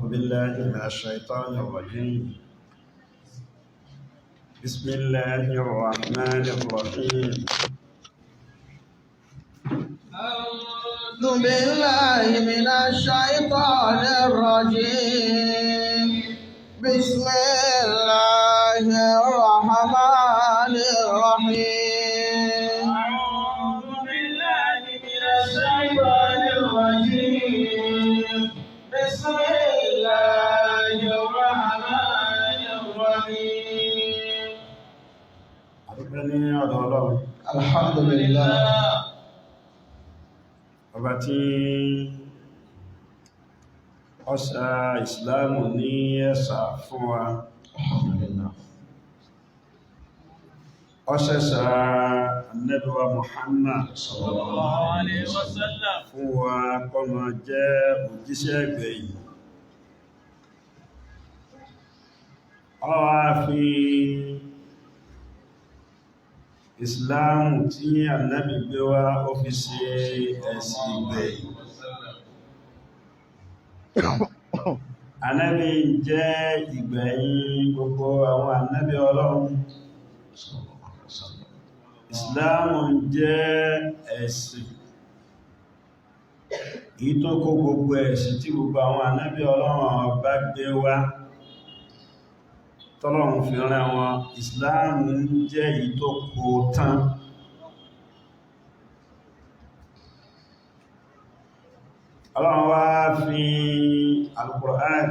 بالله من الشيطان الرجيم. بسم الله الرحمن الرحيم. أعوذ بالله من الشيطان الرجيم. بسم الله الرحمن الرحيم. أعوذ بالله من الشيطان الرجيم. بسم الله الرحمن الرحيم. أرجعني أدعو الحمد لله. ọba tí ó ṣà ìsìláàmù ní ẹ̀ṣà fún wa, ó ṣẹ̀ṣà Ànábì wa Muhammad sallallahu alaihi wasallam fún wa kó máa jẹ́ òjíṣẹ́ ìgbẹ̀yìn. Ó wá fi ìsìláàmù tí Ànábì gbé wá ó fi ṣe ẹ̀sìn ìgbẹ̀yìn. Ànábì jẹ́ ìgbẹ̀yìn gbogbo àwọn ànábì Ọlọ́run. Ìsìláàmù jẹ́ ẹ̀sìn èyí tó kó gbogbo ẹ̀sìn tí gbogbo àwọn ànábì Ọlọ́run bá gbé wá tọ́lọ́run fi rán wọn. Ìsìláàmù jẹ́ èyí tó kó tán. Ọlọ́run wá fi Al-Qur'an,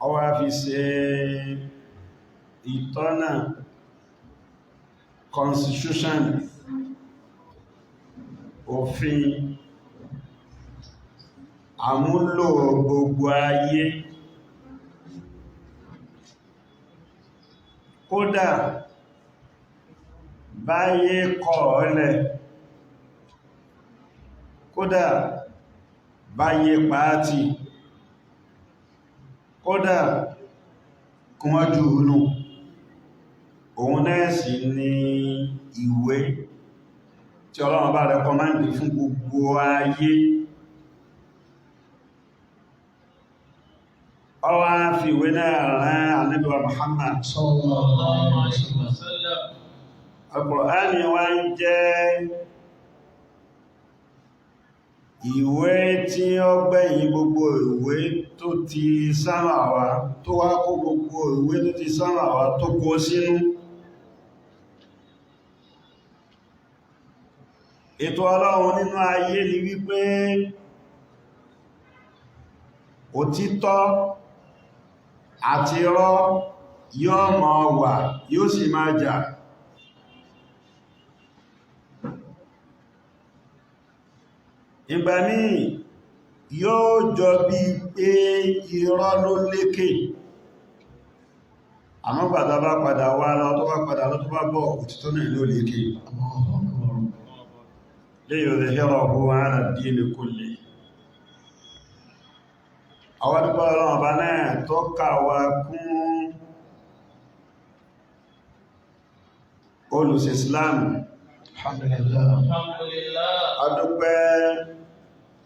ó wá fi ṣe ìtọ́nà constitution, òfin àmúlò gbogbo ayé. Kódà báyé kọ̀ ọ́lẹ̀, kódà báyé pàátì, kódà kún wọ́n jù únù, òun náà sì ní ìwé tí Ọlọ́run bá rẹ̀kọ́mándì fún gbogbo ayé. Ó wá fi ìwé náà rán Ànábì wa Muhammad sallallahu alaihi wasallam. Al-Qur'an wá ń jẹ́ ìwé tí ó gbẹ̀yìn gbogbo ìwé tó ti sánmà wá, tó wá kó gbogbo ìwé tó ti sánmà wá tó kó sínú. Ètò Ọlọ́run nínú ayé ni wípé òtítọ́ àti irọ́ yóò máa wà, yóò sì máa jà. Ìgbà míì yóò jọ bí pé irọ́ ló lékè, àmọ́ gbàtà bá padà wá lọ tó bá padà lọ tó bá bọ̀, òtítọ́ náà ló lékè. liyudhhirahu ala ad-din kulli. Àwọn dúpọ̀ Ọlọ́run ọba náà tó kà wá kún olùsìn Islam. Alhamdulillah. Alhamdulillah. Adúpẹ́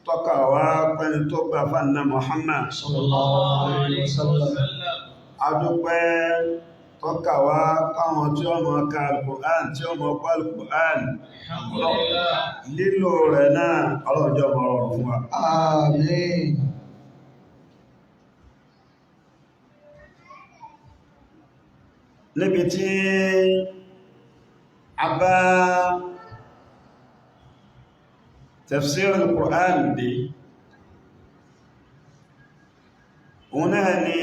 tó kà wá pẹ́ni tó gbà fánà Muhammad Sallallahu alaihi wasallam. Adúpẹ́ tó kà wá káwọn tí ó mọ̀ ká Al-Qur'an, tí ó mọ̀ pa Al-Qur'an. Alhamdulillah. Lílò rẹ̀ náà ọlọ́jọ́ mọ̀ rọrùn fún wa. Àmín. Níbi tí a bá tafsir al-Qur'an dé, òun náà ni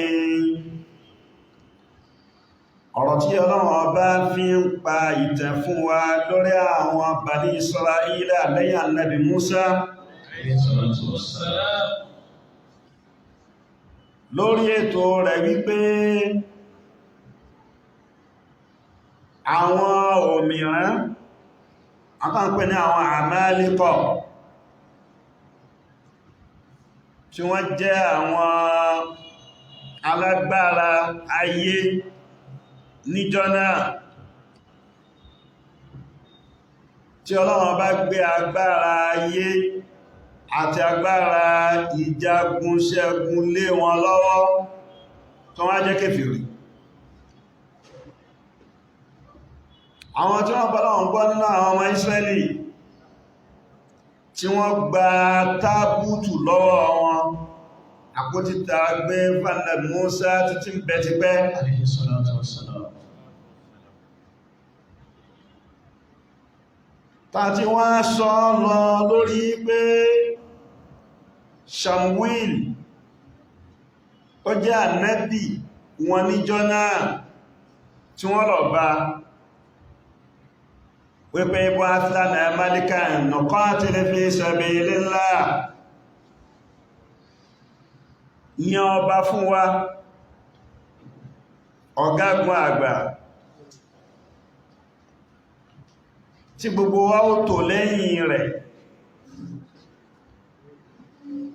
ọ̀rọ̀ tí Ọlọ́run ọba fi ń pa ìtàn fún wa lórí àwọn Bani Isra'ila lẹ́yìn Ànábì Musa, lórí ètò rẹ̀ wípé àwọn òmìrán àpapẹ̀ ní àwọn Àmálíkọ̀ tí wọ́n jẹ́ àwọn alágbára ayé níjọ́ náà, tí Ọlọ́run bá gbé agbára ayé àti agbára ìjagun ṣẹ́gun lé wọn lọ́wọ́ tó wá jẹ́ kèfèrí. Àwọn tí wọ́n bọ́lá wọn gbọ́ nínú àwọn ọmọ Ísírẹ́lì tí wọ́n gba tábùtù lọ́wọ́ wọn, àpótí tá gbé fànà Mùsá títí ń bẹ ti pẹ́. Alayhi salatu wassalam. Tàti wọ́n sọ lọ lórí pé Ṣàmúìl ó jẹ́ ànábì wọn níjọ́ náà tí wọ́n lọ bá wípé ibò aflana malikan nuqatil fi sabilillah, yan ọba fún wa, ọ̀gágun àgbà tí gbogbo wa ó tò lẹ́yìn rẹ̀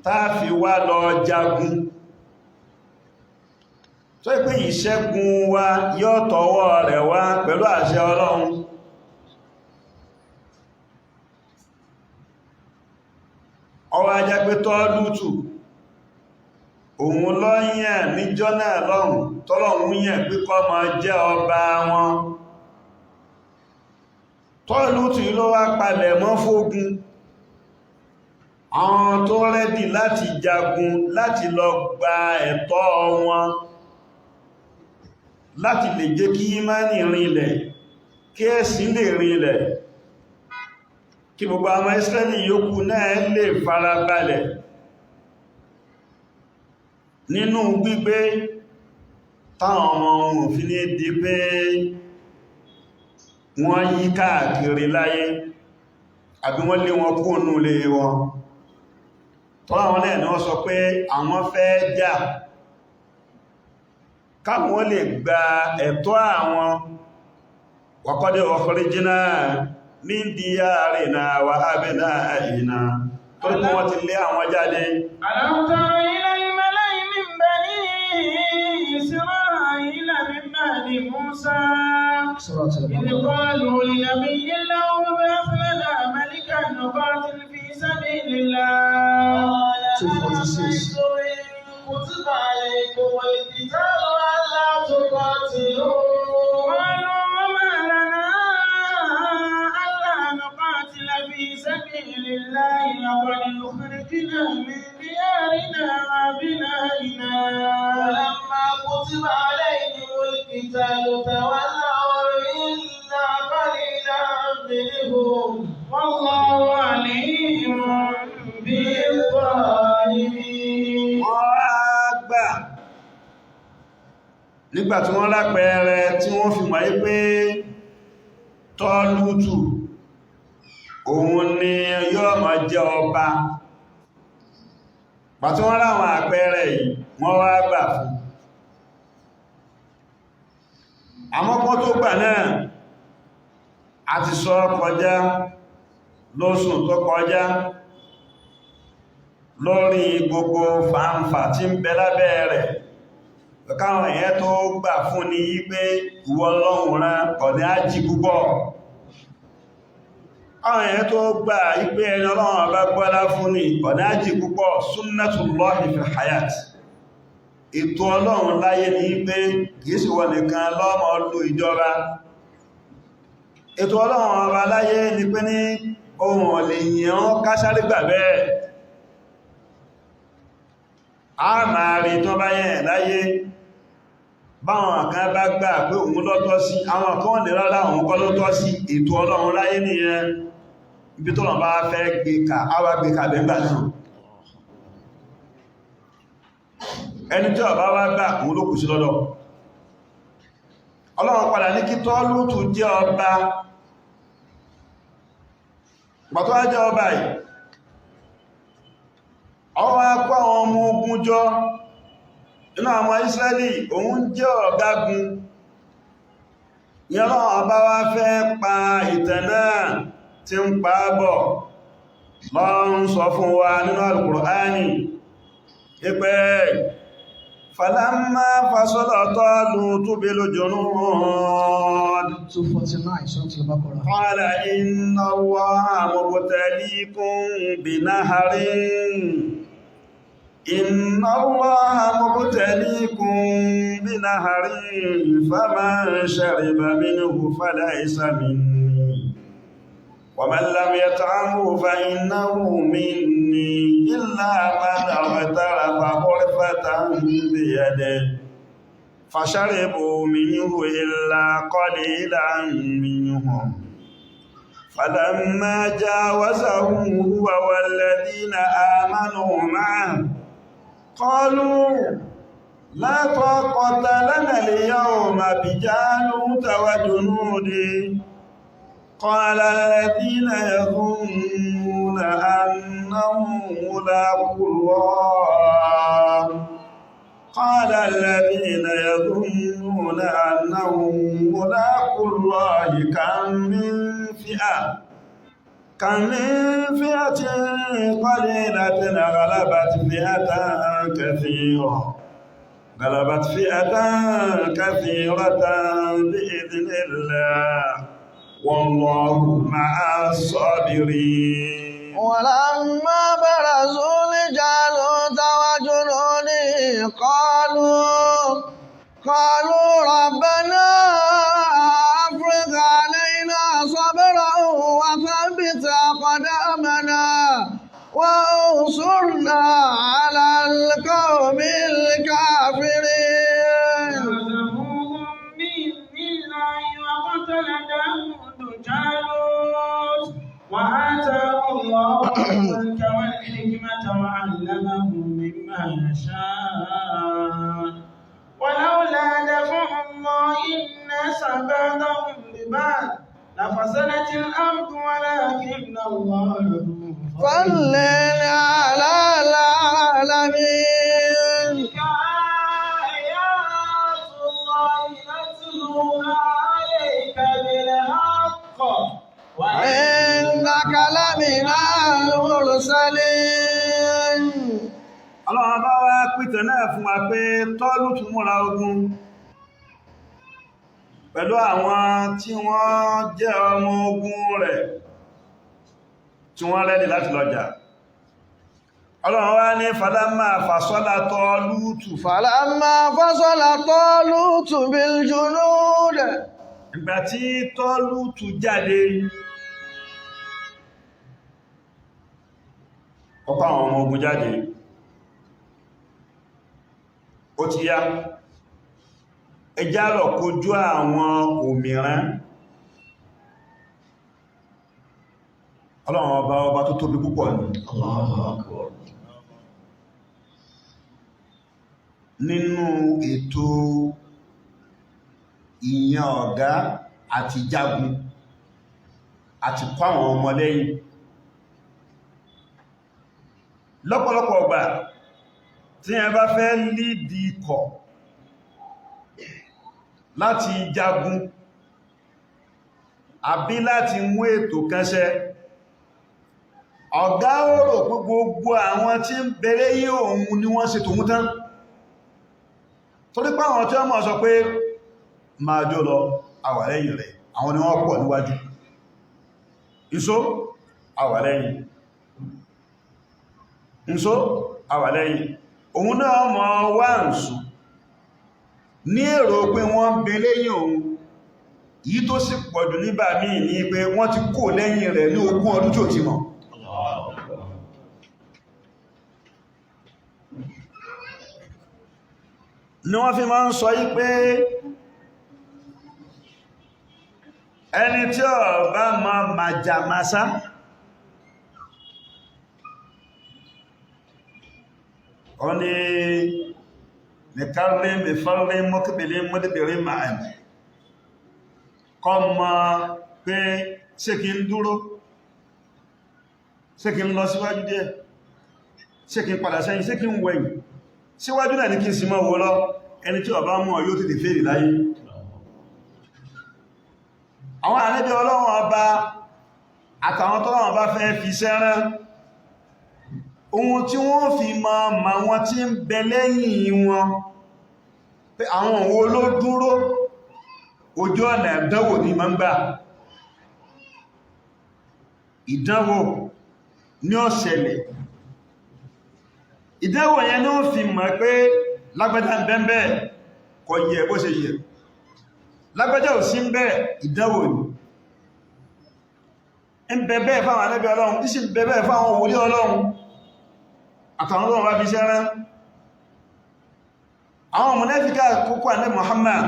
táà fi wá lọ jagun, tó pé ìṣẹ́gun wa yóò tọwọ́ rẹ̀ wá pẹ̀lú àṣẹ Ọlọ́run. Ọwọ́ ajá pé Tọ́lútù òun ló yàn níjọ́ náà lọ́hùn tọ́lọ́hun yàn pé kó máa jẹ́ ọba wọn. Tọ́lútù ló wá palẹ̀ mọ́ fógun, àwọn tó rẹ́dì láti jagun láti lọ gba ẹ̀tọ́ wọn, láti lè jẹ́ kí ìmánì rinlẹ̀, kí ẹ̀sìn lè rinlẹ̀, kí gbogbo ọmọ Ísírẹ́lì yòókù náà lè farabalẹ̀ nínú gbígbé táwọn ọmọ ohun fi ní di pé wọ́n yí káàkiri láyé àbí wọ́n lé wọn kúrò nínú ilé wọn. Tọ́lá wọn náà ni wọ́n sọ pé àwọn fẹ́ jà káwọn lè gba ẹ̀tọ́ àwọn wa qad ukhrijna min diyarina wa abna'ina, tó kí wọ́n ti lé àwọn jáde. Alam tara ila al-mala'i min bani Isra'ila min ba'di Musa idh qalu li nabiyyin lahu ib'ath lana malikan nuqatil fi sabilillah. 246. كتب عليكم القتال ألا تقاتلوا قالوا وما لنا ألا نقاتل في سبيل الله وقد أخرجنا من ديارنا وأبنائنا ولما كتب عليهم القتال تولوا إلا قليلا منهم والله عليم بالظالمين. Nígbàtí wọ́n lápẹẹrẹ tí wọ́n fi mọ̀ pé Tọ́lútù òun ni yóò máa jẹ́ ọba, pàtí wọ́n láwọn àpẹẹrẹ yìí wọ́n wá gbà fún. Àmọ́kọ́ tó gbà náà a ti sọ kọjá lóṣùn tó kọjá lórí gbogbo fàǹfà tí ń bẹ lábẹ́ rẹ̀, káwọn èèyàn tó gbà fún ní pé ìwọ Ọlọ́run rán ọ̀dẹ́ ájì púpọ̀. Àwọn èèyàn tó gbà ipé ẹni Ọlọ́run bá gbọ́lá fún ní ọ̀dẹ́ ájì púpọ̀, sunnatullahi fil hayat. Ètò Ọlọ́run láyé ní pé kìí sì wọ́n nìkan lọ́mọ lò ìjọba. Ètò Ọlọ́run ọba láyé ní pé ní ohun ọ̀lẹ̀yàn kásáré gbà bẹ́ẹ̀. A máa rí tó bá yẹn láyé báwọn kan bá gbà pé òun lọ́tọ́ sí, àwọn kan lè rárá òun kọ́ lọ́tọ́ sí. Ètò Ọlọ́run láyé nìyẹn, ibi tó lọ bá fẹ́ gbé ká àwa gbé ká bẹ́gbà náà. Ẹni tí ọba wá gbà òun ló kù sí lọ́dọ̀. Ọlọ́run padà ní kí Tọ́lútù jẹ́ ọba, pàtó á jẹ́ ọba yìí, ọwọ́ akọ́ àwọn ọmọ ogun jọ inú àwọn Ísírẹ́lì, òun jẹ́ ọ̀gágun. Ìyẹn ọba wá fẹ́ pa ìtàn náà tí ń pa bọ̀ lọ́run sọ fún wa nínú Al-Qur'ani ipẹ́ فلما فصل طالوت بالجنود 249 Surah Al-Baqarah. قال إن الله مبتليكم بنهر فمن شرب منه فليس مني ومن لم يطعمه فإنه مني إلا من اغترف غرفة بيده فشربوا منه إلا قليلا منهم فلما جاوزه هو والذين آمنوا معه قالوا لا طاقة لنا اليوم بجالوت وجنوده قال الذين يظنون أنهم ملاقو الله كم من فئة قليلة غلبت فئة كثيرة بإذن الله والله مع الصابرين ولما برزوا لجالوت وجنوده قالوا ربنا أفرغ علينا صبرا وثبت أقدامنا وانصرنا على القوم الكافرين. فهزموهم بإذن الله وقتل داود جالوت وآتاه الله الملك والحكمة وعلمه مما يشاء ولولا دفع الله الناس بعضهم ببعض لفسدت الأرض ولكن الله فضل على العالمين. آيات الله نتلوها عليك بالحق وإنك لمن المرسلين. Ọlọ́run bá wá pìtẹ̀ náà fún wa pé Tọ́lútù múra ogun pẹ̀lú àwọn tí wọ́n jẹ́ ọmọ ogun rẹ̀ tí wọ́n rẹ́dì láti lọ́jà. Ọlọ́run wá ní falamma fasọ́lá Tọ́lútù. فلما فصل طالوت بالجنود. Ìgbà tí Tọ́lútù jáde, ó kó àwọn ọmọ ogun jáde. Ó ti yá, ẹjá lọ kojú àwọn òmìrán. Ọlọ́run ọba tó tóbi púpọ̀ ní. Nínú ètò ìyàn ọ̀gá àti jagun àti kọ́ àwọn ọmọ lẹ́yìn. Lọ́pọ̀lọpọ̀ ọgbà tí ẹ bá fẹ́ lídì ikọ̀ láti jagun àbí láti mú ètò kánṣẹ́, ọ̀gá ó rò pé gbogbo àwọn tí ń bẹ̀rẹ̀ yí òun ni wọ́n ṣe tòun tán, torí pé àwọn tí wọ́n mọ̀ sọ pé máa jó lọ àwà lẹ́yìn rẹ̀, àwọn ni wọ́n pọ̀ níwájú, ìṣó àwà lẹ́yìn, ìṣó àwà lẹ́yìn. Òun náà mọ̀ wá ń sùn ní èrò pé wọ́n ń bẹ lẹ́yìn òun. Yìí tó sì pọ̀jù nígbà míì ní pé wọ́n ti kó lẹ́yìn rẹ̀ ní 20 ọdún tí ò ti mọ̀. Ni wọ́n fi máa ń sọ yí pé ẹni tí ó bá ma màjàmásá ó ní nìkárlé mẹ́fàlé mọ́kíbìlé mọ́débìnrin máa ń kọ́ mọ́ pé ṣé kí ń dúró, ṣé kí ń lọ síwájú díẹ̀, ṣé kí ń padà sẹ́yìn, ṣé kí ń wẹ̀yìn, síwájú náà ní kí n sì mọ́ wọ́ lọ. Ẹni tí ó bá mọ̀ yóò tètè fèrè láyé. Àwọn ànábì Ọlọ́run ọba àtàwọn tọ́lọ́run bá fẹ́ fi sẹ́rán, ohun tí wọ́n fi ma wọn tí ń bẹ lẹ́yìn wọn pé àwọn òwò ló dúró ojú ọ̀nà ìdánwò ní máa ń gbà ìdánwò ní ó ṣẹlẹ̀ ìdánwò yẹn ní ó fi mọ̀ pé lágbájá bẹ́ẹ̀ kò yẹ bó ṣe yẹ lágbájá ò sí ń bẹ́ẹ̀ ìdánwò ni ń bẹ̀bẹ̀ fáwọn ànábì Ọlọ́run tí sì bẹ̀bẹ̀ fáwọn wòlíì Ọlọ́run àtàwọn Ọlọ́run bá fi ṣẹ́ rán àwọn mùnáfíkà kókó ànábì Muhammad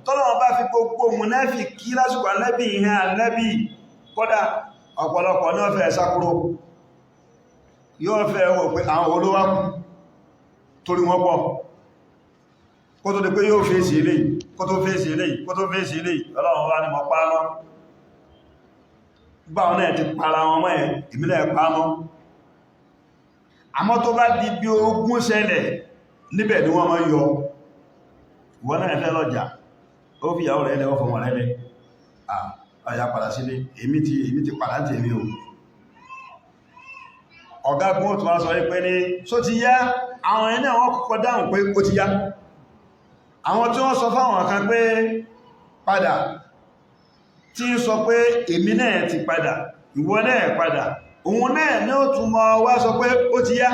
tọ́lọ́wọ́n bá fi gbogbo mùnáfíkí lásìkò ànábì ìhàn ànábì kódà ọ̀pọ̀lọpọ̀ náà fẹ́ sákúrò yóò fẹ́ wò pé àwọn olówá kú torí wọ́n pọ̀ kó tó di pé yóò fèsì eléyìí kó tó fèsì eléyìí kó tó fèsì eléyìí Ọlọ́run wá ní mọ̀ pàánà gbà wọn náà ti para wọn mọ́ ẹ̀ ìmìlẹ̀ pàánà àmọ́ tó bá di bí ogun ṣẹlẹ̀ níbẹ̀ ni wọ́n máa yọ wọ́n náà fẹ́ lọ́jà ó fi ìyàwó rẹ̀ lẹ́wọ́ fọmọ rẹ̀ lẹ́ àyà padà sílé èmi ti padà tí èmi o ọ̀gágun ó tún wá sọ pé ní só ti yá àwọn ẹni àwọn kọ́kọ́ dáhùn pé ó ti yá àwọn tí wọ́n sọ fáwọn kan pé padà tí ń sọ pé èmi náà ti padà ìwọ náà padà òun náà ní ó tún mọ́ wá sọ pé ó ti yá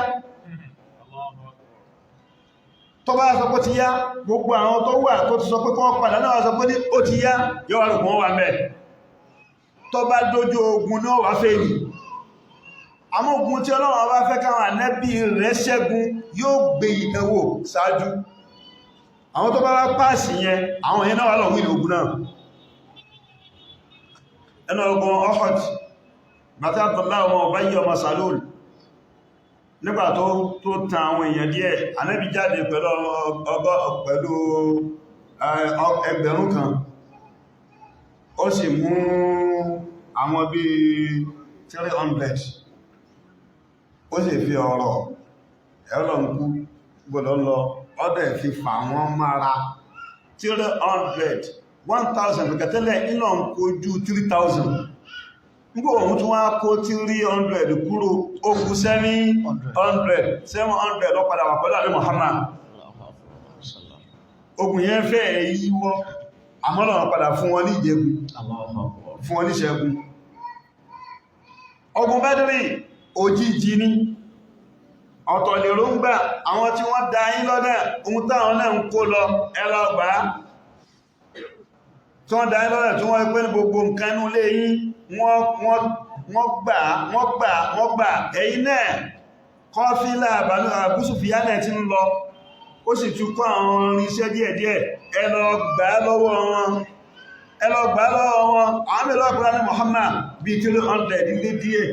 tó bá sọ pé ó ti yá gbogbo àwọn tó wà tó ti sọ pé kọ́ padà náà sọ pé ní ó ti yá yóò wà lùkùn wà mẹ́ tó bá dójú ogun náà wà fẹ́ yìí àmọ́ ogun tí Ọlọ́run bá fẹ́ káwọn ànábì rẹ̀ ṣẹ́gun yóò gbé ìdánwò ṣáájú àwọn tó bá wá pàṣì yẹn àwọn yẹn náà wà lọ́wọ́ ìlú ogun náà ẹnu ogun Uhud bàtí Abdullahi ọmọ Ubayy ọmọ Salul nígbà tó tan àwọn èèyàn díẹ̀ ànábì jáde pẹ̀lú ẹgbẹ̀rún kan ó sì mú àwọn bí 300 ó sì fi ọ̀rọ̀ ẹ̀rọ̀nkú gbọ́dọ̀ lọ ọdẹ̀ fi fà wọ́n mára 300 1000 fìkẹtẹ́lẹ̀ iná ń kojú 3000 nígbò òun tún wá kó 300 kúrò ogun 700 lọ padà wà pẹ̀lú àrí Muhammad ogun yẹn fẹ́ yíwọ́ àmọ́lọ̀ padà fún wọn ní ìjẹ́gun fún wọn ní ṣẹ́gun ogun Badri òjìjì ní ọ̀tọ̀ lèrò ń gbà àwọn tí wọ́n dá yín lọ́dẹ̀ ohun táwọn náà ń kó lọ ẹlọ́gbà tí wọ́n dá yín lọ́dẹ̀ tí wọ́n pẹ́ ní gbogbo nǹkan inú ilé yín wọ́n gbà ẹ̀yin náà kọfílà Abu Sufyan náà ti ń lọ ó sì tún kọ́ àwọn irinṣẹ́ díẹ̀díẹ̀ ẹlọ́gbà lọ́wọ́ wọn àwọn mẹ́lọ́gbà ní Muhammad bí 300 ilé díẹ̀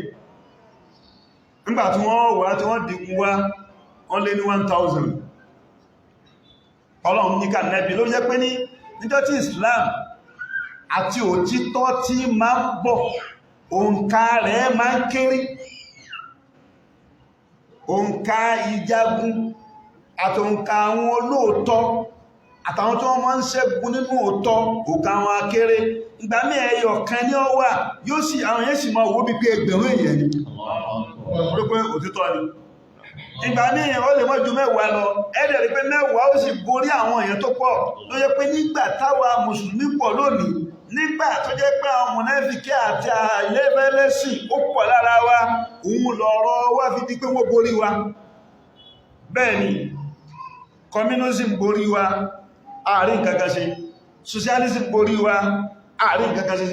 nígbàtí wọ́n wà tí wọ́n dìkún wá wọ́n lé ní 1000 Ọlọ́run ní ká nẹ́bí ló jẹ́ pé ní níjọ́ tí Islam àti òtítọ́ tí máa ń bọ̀ òǹkà rẹ̀ máa ń kéré òǹkà ìjagun àti òǹkà àwọn olóòtọ́ àtàwọn tí wọ́n máa ń ṣẹ́gun nínú òótọ́ òǹkà àwọn akéré ìgbà mí ẹyọ kan ní ọwà yóò sì àwọn yẹn sì máa wó bí pé ẹgbẹ̀rún èèyàn ni pé òtítọ́ ni ìgbà ní ó lè mọ́ ju 10 lọ ẹ̀dẹ̀ rí pé 10 ó sì borí àwọn èèyàn tó pọ̀ ló jẹ́ pé nígbà táwa mùsùlùmí pọ̀ lónìí nígbà tó jẹ́ pé àwọn mùnáfíkí àti àìlẹ́fẹ́lẹ́sìn ó pọ̀ lára wa òun lọ̀rọ̀ wá fi di pé wọ́n borí wa bẹ́ẹ̀ ni communism borí wa àárín kankan ṣe socialism borí wa àárín kankan ṣe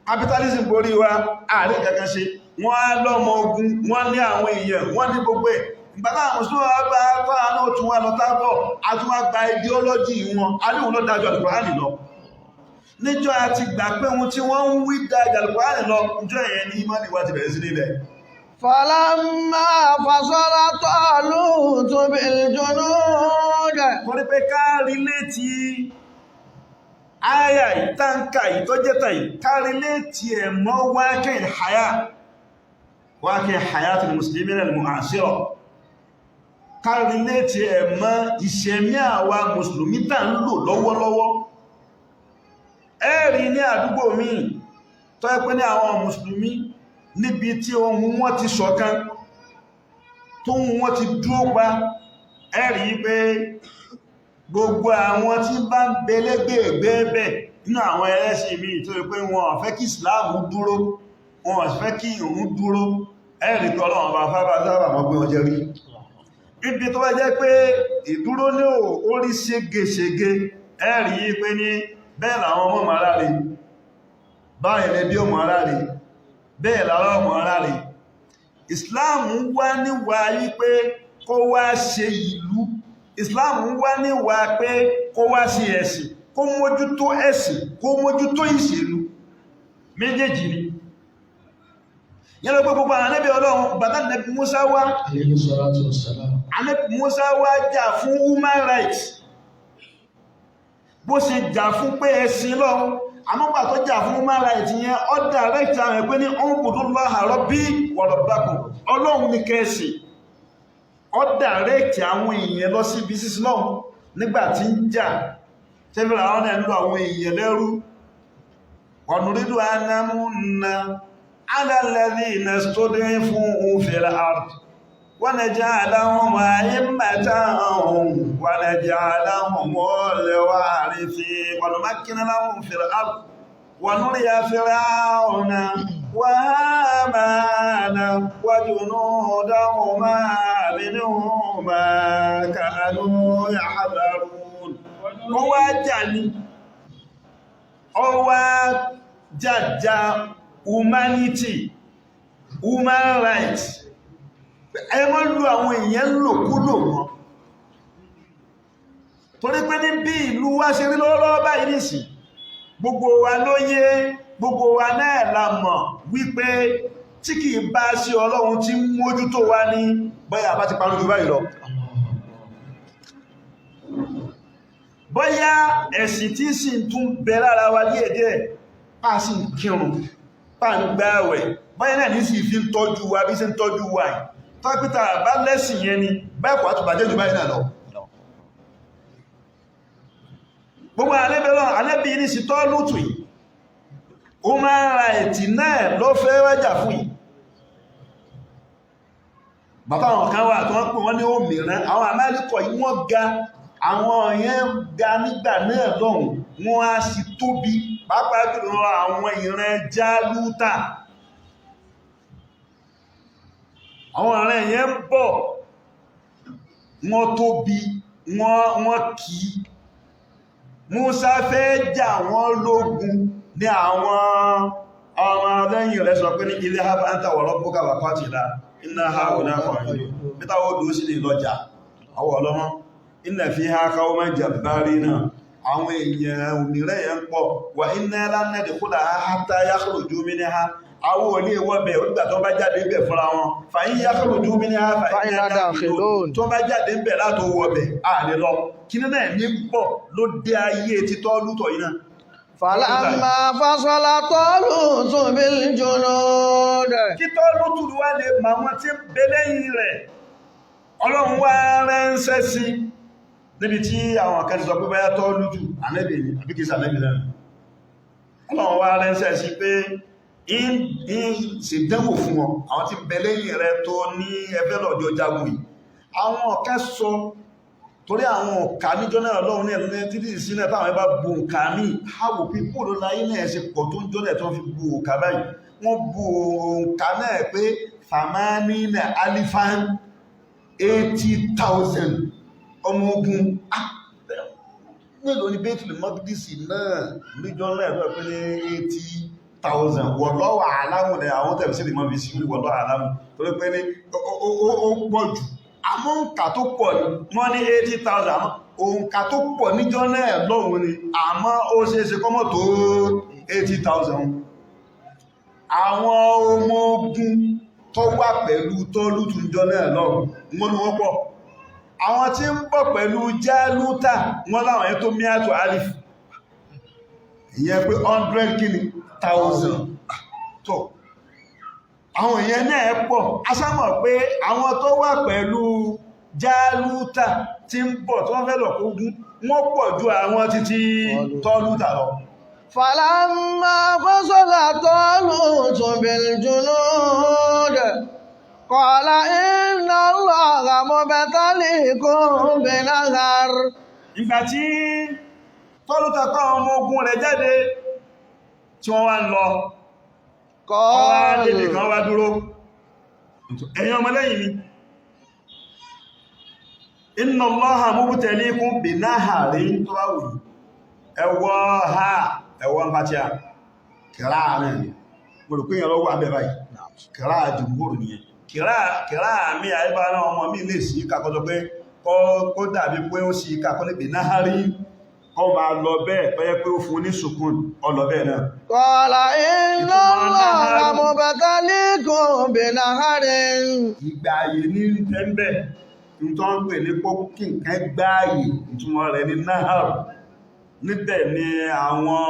capitalism borí wa àárín kankan ṣe wọ́n á lọ́mọ ogun wọ́n ní àwọn èèyàn wọ́n ní gbogbo ẹ̀ ìgbàtà àmùsùn àgbà fáà náà tún wá lọ tábọ̀ àtúnwà gba ideology wọn aléhùn lọ dájọ́ Al-Qur'ani lọ níjọ́ àti gbà pé ohun tí wọ́n ń wí dájọ́ Al-Qur'ani lọ níjọ́ ẹ̀yẹn ní ìmánì wá ti bẹ̀rẹ̀ sí nílẹ̀ فلما فصل طالوت بالجنود mo rí pé káàrí létí àyà ìtànkà ìtọ́jẹ́ta káàrí létí ẹ̀mọ́ wákẹ́ hayatul muslimin al-mu'asira káàrí létí ẹ̀mọ́ ìṣẹ̀mí àwa mùsùlùmí tà ń lò lọ́wọ́lọ́wọ́ ẹ̀rí ní àdúgbò míì tó ẹ́ pé ní àwọn mùsùlùmí níbi tí ohun wọn ti ṣọ̀kan tó wọ́n ti dúró pa ẹ̀rí pé gbogbo àwọn tí bá ń belégbègbè nínú àwọn ẹlẹ́sìn mi tó rí pé wọn ò fẹ́ kí Islam dúró, wọn ò fẹ́ kí ìrun dúró, ẹ̀rì pé Ọlọ́run bá sábà mọ́ gbé wọn jẹ rí. Ibi tó bá jẹ́ pé ìdúró ní orí ségesège, ẹ̀rì pé ní bẹ́ẹ̀ làwọn ọmọ màrá rí, báyìí lẹ́bí ọmọ ara rí, bẹ́ẹ̀ lára ọmọ ara rí. Islam wá níwà wípé kó wá ṣe ìlú, Islam wá níwà pé kó wá ṣe ẹ̀sìn, kó mójútó ẹ̀sìn, kó mójútó ìṣèlú, méjèèjì ni. Yẹ́n lọ pé gbogbo ànábì Ọlọ́run bàtà Ànábì Mùsá wá, Ànábì Mùsá wá jà fún human rights, bó ṣe jà fún pé ẹ̀sìn Ọlọ́run, àmọ́gbà tó jà fún human rights yẹn ó direct àwọn ẹgbẹ́ ní u'budullaha rabbi wa rabbakum, Ọlọ́run ní kẹ́ẹ̀sì, ó direct àwọn èèyàn lọ sí ibi sísí náà nígbà tí ń jà tẹ́fẹ́ra àwọn ẹ̀lú àwọn èèyàn lẹ́rú. wa nuridu an namunna 'ala alladhina istud'ifu fil ard wa naj'alahum a'immatan wa naj'alahum al-warithin wa numakkina lahum fil ard wa nuriya fir'auna wa hamana wa junudahuma minhum ma kanu yahdharun. Ó wá jà ní, ó wá jàjà humanity, human rights, ẹ mọ́ lù àwọn èèyàn lòkúlò wọn. Torí pé ní bí ìlú wá ṣe rí lọ́wọ́lọ́wọ́ báyìí nìsìn, gbogbo wa ló yé, gbogbo wa náà la mọ̀ wípé tí kìí bá sí Ọlọ́run tí mójútó wa ní bóyá bá ti parun jù báyìí lọ. Bóyá ẹ̀sìn tí sì ń tún bẹ lára wa díẹ̀díẹ̀, pàá sí kírun, pàá ń gbààwẹ̀, bóyá náà ní sì fi ń tọ́jú wa bí sí ń tọ́jú wa yìí. Tọ́pítà bá lẹ́sìn yẹn ni báyìí kò àtùbàjẹ́ jù báyìí náà lọ. Gbogbo àlẹ́bí ní sí tọ́ lútù yìí, ó máa ń ra ẹ̀tì náà ló fẹ́ wájà fún yìí. Bàbá àwọn kan wà tó wọ́n pè wọ́n ní òmìrán, àwọn Amẹ́ríkọ̀ yìí wọ́n ga, àwọn yẹn ga nígbà náà lọ́hùn, wọ́n á sì tóbi, pàápàá jùlọ àwọn ìran Jálútà. Àwọn ìran yẹn ń bọ̀, wọ́n tóbi, wọ́n kìí. Músá fẹ́ jà wọ́n lógun ní àwọn ọmọ lẹ́yìn rẹ̀ sọ pé ní ilé ha bá ń tàwọ̀ rabbuka wa qatila inna hahuna qa'idun, pítà ó dúó sí ní lọ́jà àwọ̀ ọlọ́mọ́ inna fiha qawman jabbarina, àwọn èèyàn òmìnirẹ́ yẹn pọ̀, wa inna lan nadkhulaha hatta yakhruju minha, àwọn olè wọ́bẹ̀ onígbà tó bá jáde bẹ̀ fúnra wọn, fa in yakhruju minha fa inna dakhilun, tó bá jáde bẹ̀ látò wọ́bẹ̀ ààrẹ lọ. Kí ní náà ní pọ̀ ló dé ayé títọ́ lútọ̀ yìí náà. Falamma fasala Talutu bil junud. Kí Tọ́lútù wá lè mọ̀ wọn tí ń bẹ lẹ́yìn rẹ̀, Ọlọ́run wá ránṣẹ́ sí níbi tí àwọn kan ti sọ pé báyá Tọ́lútù ànábì ni àbí kìí sànábì náà. Ọlọ́run wá ránṣẹ́ sí pé in ṣe dánwò fún wọn, àwọn tí ń bẹ lẹ́yìn rẹ̀ tó ní ẹgbẹ́ lọ́jọ́ jagun yìí. Àwọn kan sọ torí àwọn ọ̀ká níjọ́ náà lọ́wọ́ ní ẹ̀lú títí ìsínẹ̀ táwọn ẹbá bu ọ̀ká ní àwò pípò ló láyé náà ṣe pọ̀ tó ń jọ́lẹ̀ tó fi bu ọ̀ká báyìí. Wọ́n bu ọ̀ká náà pé famanina alifan 80,000 ọmọ ogun. Nílò ní Baitul Maqdis náà níjọ́ náà lọ́wọ́ pé ní 80,000 wallahu a'lamu ní àwọn tẹ̀lé sí ìmọ̀ fi sí wallahu a'lamu torí pé ní ó pọ̀ jù. Àmọ́ òǹkà tó pọ̀ ní wọ́n ní 80,000, àmọ́ òǹkà tó pọ̀ níjọ́ náà lọ́hùn ni, àmọ́ ó ṣe é ṣe kọ́mọ̀ tó 80,000. Àwọn ọmọ ogun tó wà pẹ̀lú Tọ́lútù níjọ́ náà lọ́hùn wọ́n ní wọ́n pọ̀. Àwọn tí ń bọ̀ pẹ̀lú Jálútà wọ́n láwọn yẹn tó miatu alif, ìyẹn pé 100 kìíní 1,000 tó. Àwọn èèyàn náà pọ̀, a sámọ̀ pé àwọn tó wà pẹ̀lú Jálútà tí ń bọ̀ tó wọ́n fẹ́ lọ kógun, wọ́n pọ̀ ju àwọn títí Tọ́lútà lọ. Falamma fasala Talutu bil junud, qala inna Allaha mubtaliikum binahar, ìgbà tí Tọ́lútà kọ́ àwọn ọmọ ogun rẹ̀ jáde tí wọ́n wá ń lọ ọwá débì kan wá dúró ẹ̀yin ọmọlẹ́yìn mi inna Allaha mubtaliikum binaharin tó wá wù ẹwọ́ ha ẹwọ́ ń fàtíà kìrá rẹ̀ mo rò pé yẹn lọ́wọ́ abẹ́ báyìí kìrá jùmúrù nìyẹn kìrá mi àìbá náà ọmọ mi lè sí kàkọ́jọ pé kó dàbí pé ó sì kàkọ́ lè binaharin kọ́ máa lọ bẹ́ẹ̀ pẹ́yẹ́ pé ó fún ní sùkún ọlọ́bẹ̀ náà. Qala inna Allaha mubtaliikum binaharin. Ìgbà ayé ní tẹ́ńbẹ̀ tó ń pè ní pókí nǹkan gbáàyè ìtumọ̀ rẹ̀ ní náhàrù. Níbẹ̀ ni àwọn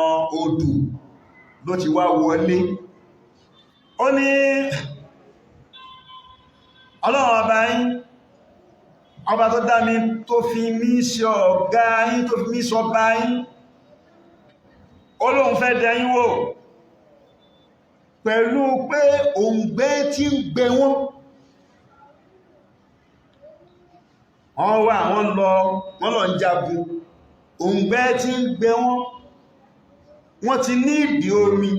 odò ló ti wá wọlé. Ó ní Ọlọ́run ọba yín ọba tó dá mi tó fi mí ṣe ọ̀gá yín tó fi mí ṣe ọba yín Ọlọ́run fẹ́ dẹ yín wò pẹ̀lú pé òǹgbẹ tí ń gbẹ wọ́n wọ́n lọ ń jagun òǹgbẹ tí ń gbẹ wọ́n ti ní ìdí omi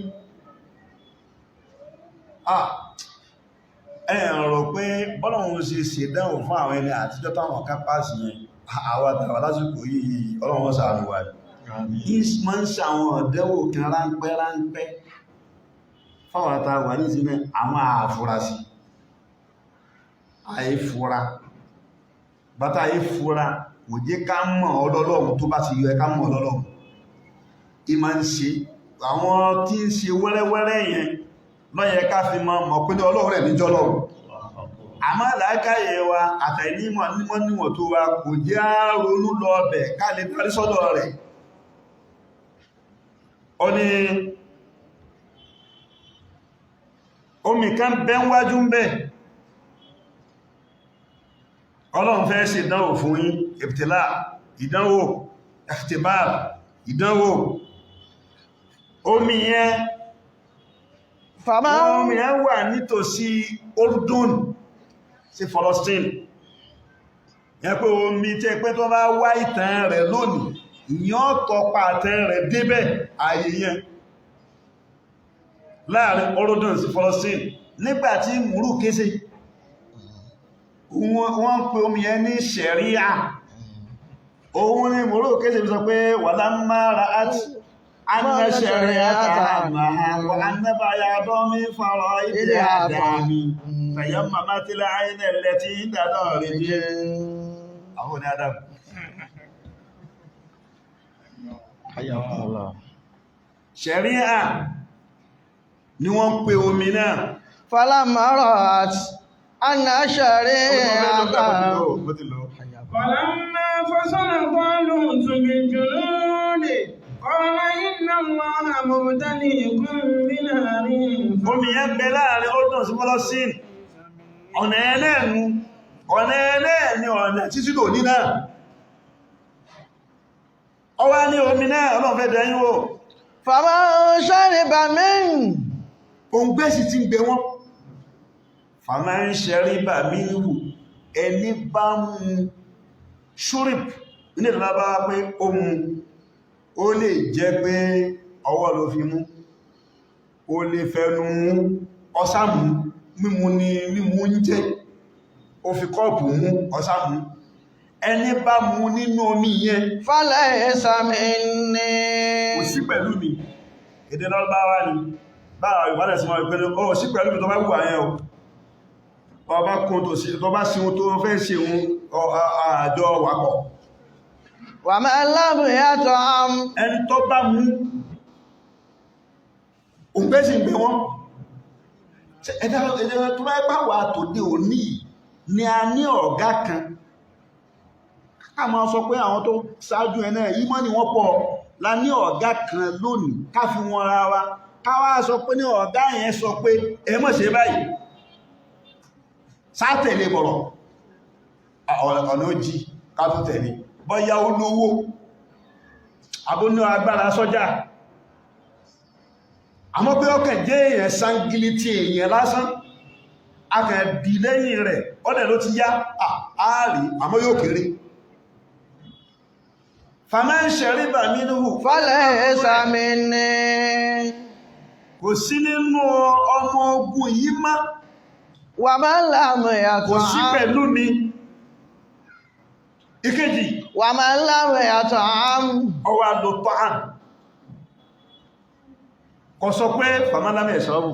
ẹ̀rọ pé Ọlọ́run ṣe ṣèdánwò fún àwọn ẹni àtijọ́ táwọn kápásì yẹn àwọn àtàwà lásìkò yìí Ọlọ́run ṣàánú wa ìsmọ́ ń ṣàwọn ọ̀dẹ́wò kan ráńpẹ́ fáwọn àtàwà ní ìsinmi àwọn àfúrásì àìfúra bátá àìfúra kò jẹ́ ká mọ̀ Ọlọ́run tó bá ti yọ ká mọ̀ Ọlọ́run ìmọ̀ ń ṣe àwọn tí ń ṣe wẹ́rẹ́wẹ́rẹ́ yẹn lọ́yẹ ká fi mọ̀ pé ní Ọlọ́run rẹ̀ níjọ́ lọ́run àmọ́ làákàyè wa àtàìnímọ̀ níwọ̀n tó wa kò jẹ́ ronú lọ ọbẹ̀ ká lè darí sọ́dọ̀ rẹ̀ ó ní omi kan bẹ́ ń wájú ń bẹ́ Ọlọ́run fẹ́ ṣe ìdánwò fún yín ìbtìlá ìdánwò ikhtibar ìdánwò omi yẹn omi yẹn wà nítòsí Urdun sí Palestine yẹn pé omi tí ẹgbẹ́ tó bá wá ìtàn rẹ̀ lónìí ìyàn tọpa àtàn rẹ̀ débẹ̀ ayé yẹn láàrin Urdun sí Palestine nígbàtí múrù kése wọ́n pè omi yẹn ní ṣẹ̀ríà òun ni múrù kése bí sọ pé walamma ra'at anna shari'ata wa anna bayadu min fara'id adami فيممت العين التي تدار أهون آدم حياكم الله شريعة ni wọ́n pè omi náà فلما رأت أن شريعة فلما فصل طالوت بالجنود قال إن الله مبتليكم بنار omi yẹn bẹ láàrin Urdun sí Palestine ọ̀nà ẹlẹ́ẹ̀ni ọ̀nà títí lò ní náà ọwá ní omi náà Ọlọ́run fẹ́ dẹ̀yìn wò فمن شرب منه òǹgbẹ sì ti ń gbé wọn faman shariba minhu ẹni bá mú ṣúrìp ní ìlàbá pé ó mú ó lè jẹ́ pé ọwọ́ ló fi mú ó lè fẹ́nu mú ọsámú mímú ní mímú ń jẹ́ ó fi kọ́ọ̀pù mú ọsámú ẹni bá mú nínú omi yẹn falaysa minni kò sí pẹ̀lú mi èdè lọ́lọ́báwá ni bára ìwádẹ̀ sí wọn ìpẹ́lú ó sí pẹ̀lú mi tó bá wù àyẹ́ o ọba kún tó sí tó bá sí ohun tó fẹ́ ṣe ohun àjọ wàkọ̀ wa man lam yat'am ẹni tó bá mú òǹgbẹ́ sì ń gbé wọn ẹ̀dá tó bá bá wà tó dé òní ni a ní ọ̀gá kan ká máa sọ pé àwọn tó ṣáájú ẹ̀ náà ìmọ̀ ni wọ́n pọ̀ la ní ọ̀gá kan lónìí ká fi wọn ra wa ká wá sọ pé ní ọ̀gá yẹn sọ pé ẹ má ṣe báyìí sátẹ̀lé bọ̀rọ̀ ọ̀nà ojì ká tó tẹ̀lé bọ́yá olówó abóní agbára sọ́jà àmọ́ pé ọkẹ̀ jẹ́ èèyàn sangili tí èèyàn lásán akẹ̀bì lẹ́yìn rẹ̀ ọdẹ̀ ló ti yá ààrí àmọ́ yóò kéré faman shariba minhu falaysa minni. kò sí nínú ọmọ ogun yìí má Wa man lam kò sí yat'am. pẹ̀lú mi. Ìkejì Wa man lam yat'am. ọwọ́ àdó tọ́án kò sọ pé faman lam yashrabu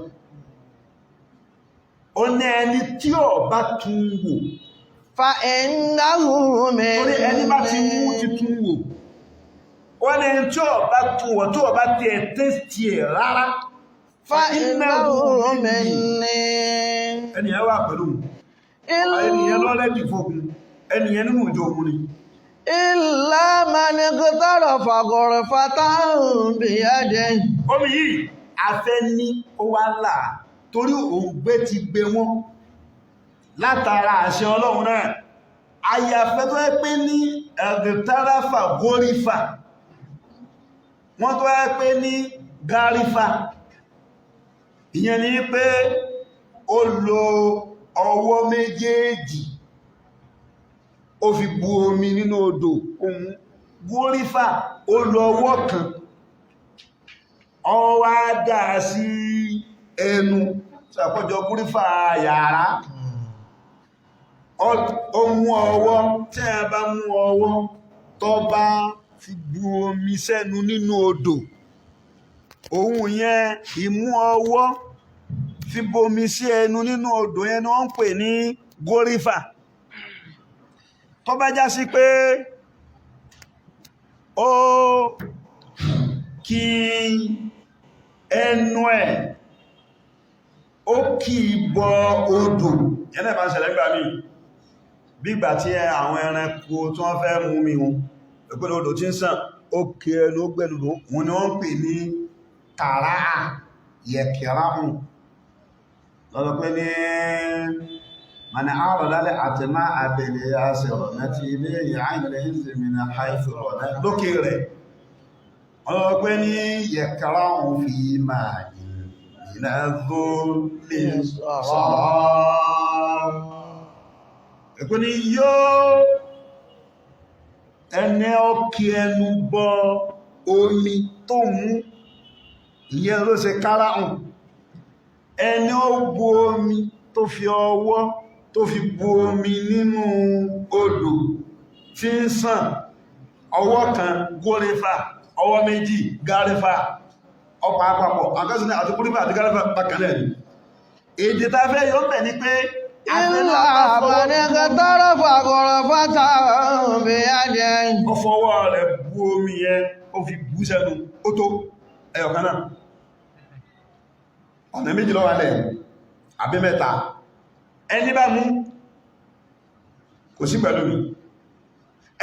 ó ní ẹni tí ó bá tún wò Fa innahu minni. torí ẹni bá ti mú ti tún wò wọ́n ní ẹni tí ó bá tún wò tó bá ti ẹ̀ tẹ́sì ẹ̀ rárá Fa innahu minni. ẹniyàn wà pẹ̀lú ẹniyàn lọ́lẹ́dì fókun ẹniyàn nínú ìjọ òun ni Illa man iqtarafa ghurfatan biyadihi. omi yìí afẹ́ ní ó wá là torí òǹgbẹ ti gbé wọn látara àṣẹ ọlọ́run náà àyàfẹ́ tó ẹ́ pé ní ẹ̀gẹ̀tàráfà górífà wọ́n tó ẹ́ pé ní gárífà ìyẹn ni pé ó lo ọwọ́ méjèèjì ó fi bu omi nínú odò ohun górífà ó lo ọwọ́ kan ó wá dà sí ẹnu ṣàpọ̀jọ górífà yàrá ó mú ọwọ́ tí a bá mú ọwọ́ tó bá fi bu omi sẹ́nu nínú odò ohun yẹn ìmú ọwọ́ fi bomi sí ẹnu nínú odò yẹn ni wọ́n ń pè ní górífà tó bá já sí pé ó kí ẹnu ẹ̀ ó kì í bọ odò yẹn náà bá ń ṣẹlẹ̀ gbà mí bí ìgbà tí àwọn ẹranko tí wọ́n fẹ́ mú mi wọn ìpínlẹ̀ odò tí ń sàn ó kí ẹnu ó gbẹ̀lú wọn ni wọ́n ń pè ní kàráà yẹ̀kẹ̀ráhùn lọ́dọ̀ pé ní mani àrọ̀ lálẹ́ àti máa àbẹ̀lẹ̀ àṣẹ ọ̀nà ti ilé ìyàáyìnlẹ̀ ìsinmìnà haifẹ́ ọ̀nà lókè rẹ̀ lọ́dọ̀ pé ní yẹ̀kẹ̀ráhùn fi máa ìlàzó lè sọ̀rọ̀ ẹ̀kọ́ ni yóò ẹni ọkì ẹnu bọ omi tó mú ìyẹn ló ṣe káràhùn ẹni ó bu omi tó fi ọwọ́ tó fi bu omi nínú odò tí ń sàn ọwọ́ kan górífà ọwọ́ méjì gárífà ọpa àpapọ̀ àkọsílẹ̀ àti górífà àti gárífà bákanẹ̀ èdè tá fẹ́ yọ́ bẹ̀ ní pé Illa man iqtarafa ghurfatan biyadihi. ó fọwọ́ rẹ̀ bú omi yẹn ó fi bú sẹ́nu ó tó ẹyọ̀kan náà ọ̀nà méjì ló wà lẹ̀ àbí mẹ́ta ẹni bá mú kò sí pẹ̀lú mi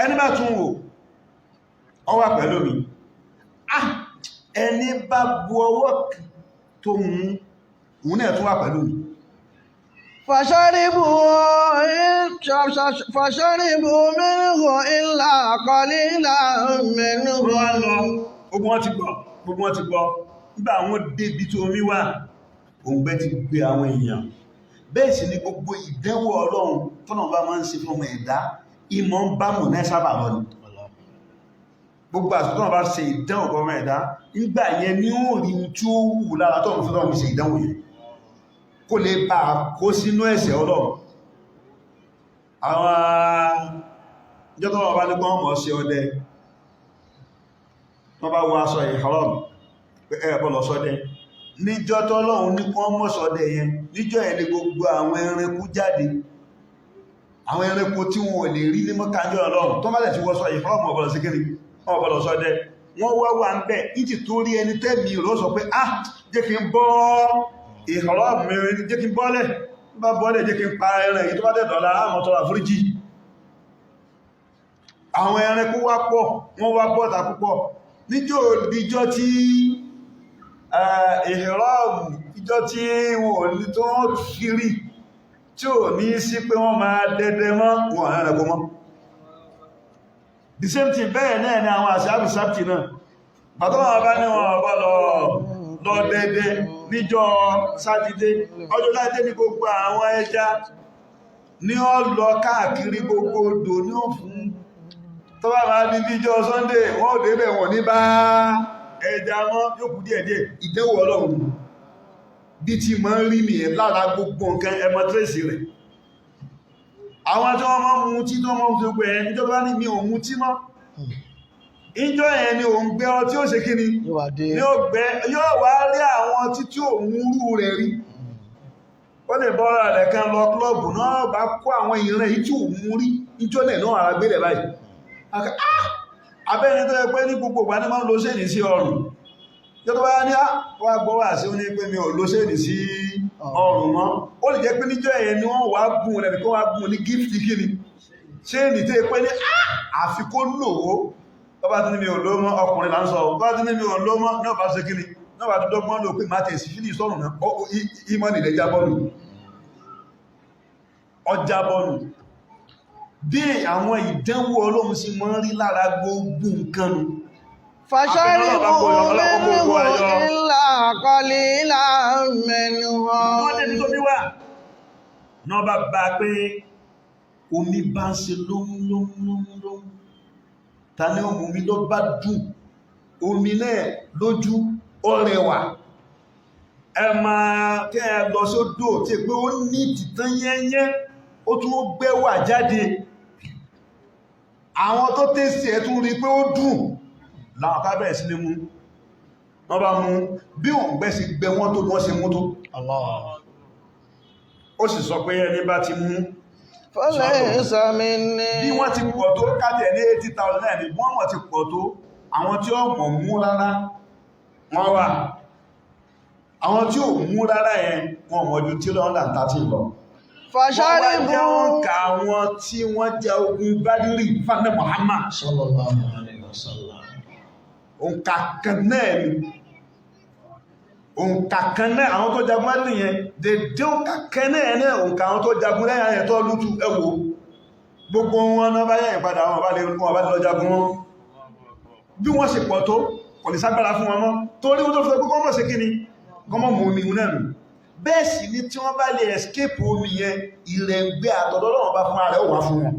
ẹni bá tún wò ó wà pẹ̀lú mi ẹni bá bu ọwọ́ tó mú òun náà tún wà pẹ̀lú mi فشربوا منه إلا قليلا منهم. Gbogbo wọn ti gbọ́ nígbà àwọn débi tó omi wà òǹgbẹ ti gbé àwọn èèyàn bẹ́ẹ̀ sì ni gbogbo ìdánwò Ọlọ́run tọ́nà bá máa ń ṣe fún ọmọ ẹ̀dá ìmọ̀ ń bá mọ̀ náà sábà lọ ni gbogbo àtúntọ́nà bá ṣe ìdánwò fún ọmọ ẹ̀dá nígbà yẹn ní ó rí tí ó wù lára tọ́nà fún ọmọ ṣe ìdánwò yẹn kó lè bá kó sínú ẹ̀ṣẹ̀ Ọlọ́run àwọn ìjọ́tọ́nà bá ní kọ́ mọ̀ sí ọdẹ wọ́n bá wọ aṣọ ìhọ́rọ̀m pé ẹ̀bọ́ lọ sọ́dẹ níjọ́ tọ́lọ́run ní kọ́ mọ́ sọ́dẹ yẹn níjọ́ ẹ̀ ní gbogbo àwọn ẹranko jáde àwọn ẹranko tí wọ́n lè rí ní mọ́kànjọ́ Ọlọ́run tó má lẹ̀ tí wọ́n sọ ìhọ́rọ̀m ọ̀bọ̀lọ̀ sí kiri ọ̀bọ̀lọ̀ sọ́dẹ wọ́n wá wà ń bẹ̀ ìtì tó rí ẹni tẹ́mì ló sọ pé jẹ́ kí n bọ́ ìhọ́rọ̀m mi jẹ́ kí n bọ́lẹ̀ bá bọ́lẹ̀ jẹ́ kí n pa ẹran èyí tó bá tẹ̀dọ̀lá àmọ́tọ́ àforíjì àwọn ẹranko wá pọ̀ wọ́n wá bọ́ta púpọ̀ níjọ́ tí ìhìrọ́ọ̀mù ìjọ́ tí wọ́n ní tó wọ́n kiri tí ò ní sí pé wọ́n máa dẹ́dẹ́ mọ́ wọn ẹranko mọ́ the same thing bẹ́ẹ̀ náà ni àwọn àṣàbì sáptì náà bàtọ́wọ́n bá ní wọn ọ̀bọ̀ lọ dẹ́dẹ́ níjọ́ sátidé ọjọ́ láti ní gbogbo àwọn ẹja ní ó lọ káàkiri gbogbo odò ní ó fún tó bá máa ní bí ijọ́ Sunday wọ́n ò débẹ̀ wọ̀n ní bá ẹja mọ́ yóò kú díẹ̀díẹ̀ ìdẹ́wò Ọlọ́run bí ti máa ń rí nìyẹn lára gbogbo nǹkan ẹmọ tírèsì rẹ̀ àwọn tí wọ́n máa ń mu tí tó máa ń fi gbẹ̀ ẹ́ níjọba ní mi ò mu tí mọ́ ìjọ ẹ̀ ni òun gbẹ́ ọ tí ó ṣe kí ni yóò wá rí àwọn títí òun rú rẹ̀ rí ó lè bọ́ra rẹ̀ kan lọ klọ́ọ̀bù náà bá kó àwọn ìran èyí tí òun rí ìjọ náà ara gbélẹ̀ báyìí abẹ́ni tó yẹ pé ní gbogbo ìgbà ní máa ń lo ṣéèdì sí ọrùn yóò tó bá ní wá gbọ́ wà sí oní pé mi ò lo ṣéèdì sí ọrùn mọ́ ó lè jẹ́ pé níjọ́ ẹ̀yẹ ni wọ́n wá gùn rẹ̀ kó wá gùn ní gift kíni ṣéèdì tó yẹ pé ní àfikó lòó ọba tí ní mi ò ló mọ́ ọkùnrin là ń sọ ọba tí ní mi ò ló mọ́ náà bá ṣe kíni náà bá dọ́gbọ́n lò pé máa tẹ̀sí fílì sọ́rùn náà ìmọ̀ nílẹ̀ jábọ́ọ̀lù ọjábọ́ọ̀lù bí àwọn ìdánwò Ọlọ́run sí mọ́ rí lára gbogbo nǹkan nù fàṣọ́rìbù minhu illa qalilan minhum wọ́n tẹ́ tó bí wà náà bá bá pé omi bá ń ṣe lóhun ta ní ọmọ omi lọ bá dùn omi náà lójú ọrẹwà ẹ máa kẹ́ ẹ lọ sódò tí pé ó ní tìtàn yẹ́yẹ́ ó tún gbẹ́wà jáde àwọn tó tẹ́sì ẹ̀ tún rí pé ó dùn láwọn kábẹ̀rẹ̀ sí ní mú wọ́n bá mú bí wọ́n gbẹ́ sí gbẹ wọ́n tó wọ́n sí mú tó ó sì sọ pé ẹni bá ti mú falaysa minni bí wọ́n ti pọ̀ tó kájẹ̀ ní 80,000 náà ni wọ́n ti pọ̀ tó àwọn tí ó mọ̀ mú rárá wọ́n wà àwọn tí ó mú rárá yẹn wọ́n mọ̀ ju 330 lọ fàṣọ́rìbù àwọn tí wọ́n jẹ ogun Bádírì fánà Muhammad sallallahu alaihi wasallam òǹkà kan náà ni òǹkà kan náà àwọn tó jagun Bádírì yẹn dédé òǹkà kan náà ní òǹkà àwọn tó jagun lẹ́yìn ayẹ̀ tó lútù ẹwò gbogbo wọn náà bá yẹn padà wọn bá lè lọ jagun wọn bí wọ́n ṣe pọ̀ tó kò ní ságbára fún wọn mọ́ torí wọ́n tó fẹ́ kọ́kọ́ mọ̀ sí kíni kọ́mọ̀ mú omi náà nù bẹ́ẹ̀ sì ni tí wọ́n bá lè escape omi yẹn ìrẹ̀ǹgbẹ́ àtọ̀dọ́lọ́wọ́n bá fún ààrẹ ó wà fún wọn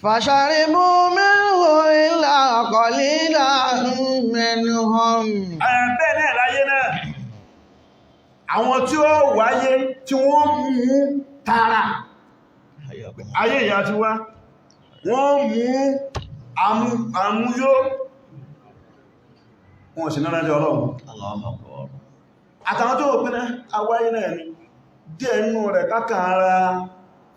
fàṣọ́rìbù minhu illa qalilan minhum bẹ́ẹ̀ náà láyé náà àwọn tí ó wáyé tí wọ́n mú tààrà ayé ìyá ti wá wọ́n mú àmúyó wọ́n sì náà jẹ́ Ọlọ́run àtàwọn tó wò pín náà awáyé náà ni díẹ̀ nínú rẹ̀ kákà ara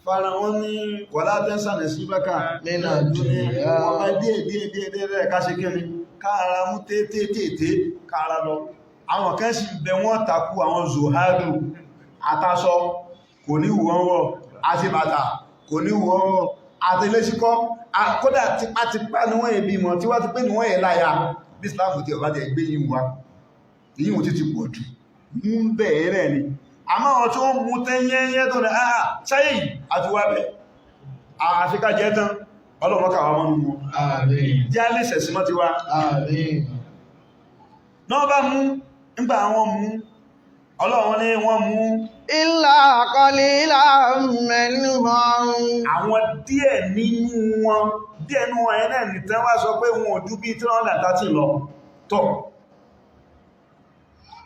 fara wọn ní wàlá tẹ́sànẹ̀ sí bákà nínú àdúnyà ọmọ díẹ̀ rẹ̀ káṣe kiri káàrà mú tètè káàrà lọ àwọn kan sì bẹ wọ́n takú àwọn zohadu àtàṣọ kò ní wọ́n wọ́ àti bàtà kò ní wọ́n wọ́ àti lẹ́síkọ́ kódà tipátipá ní wọ́n èbí mọ̀ tí wá ti pé ní wọ́n yẹ láyá bí Islam ti ọ̀bá tẹ̀ gbé yìí wá yíò títí pọ̀ jù mú bẹ̀ẹ̀rẹ̀ ni a máa wọ́n tó mú tẹ́yẹ́yẹ́ tó rẹ̀ ṣáyé àti wá bẹ̀ àfikà jẹ́ tán ọlọ́mọ́kàwà mọ́nú mọ́ jẹ́ alẹ́sẹ̀ sí mọ́ ti wá náà bá mú nígbà wọn mú Ọlọ́run ní wọ́n mú illa qalilan minhum àwọn díẹ̀ nínú wọn ẹ̀nà nìtẹ́ wá sọ pé wọn ò jú bí 330 lọ tọ́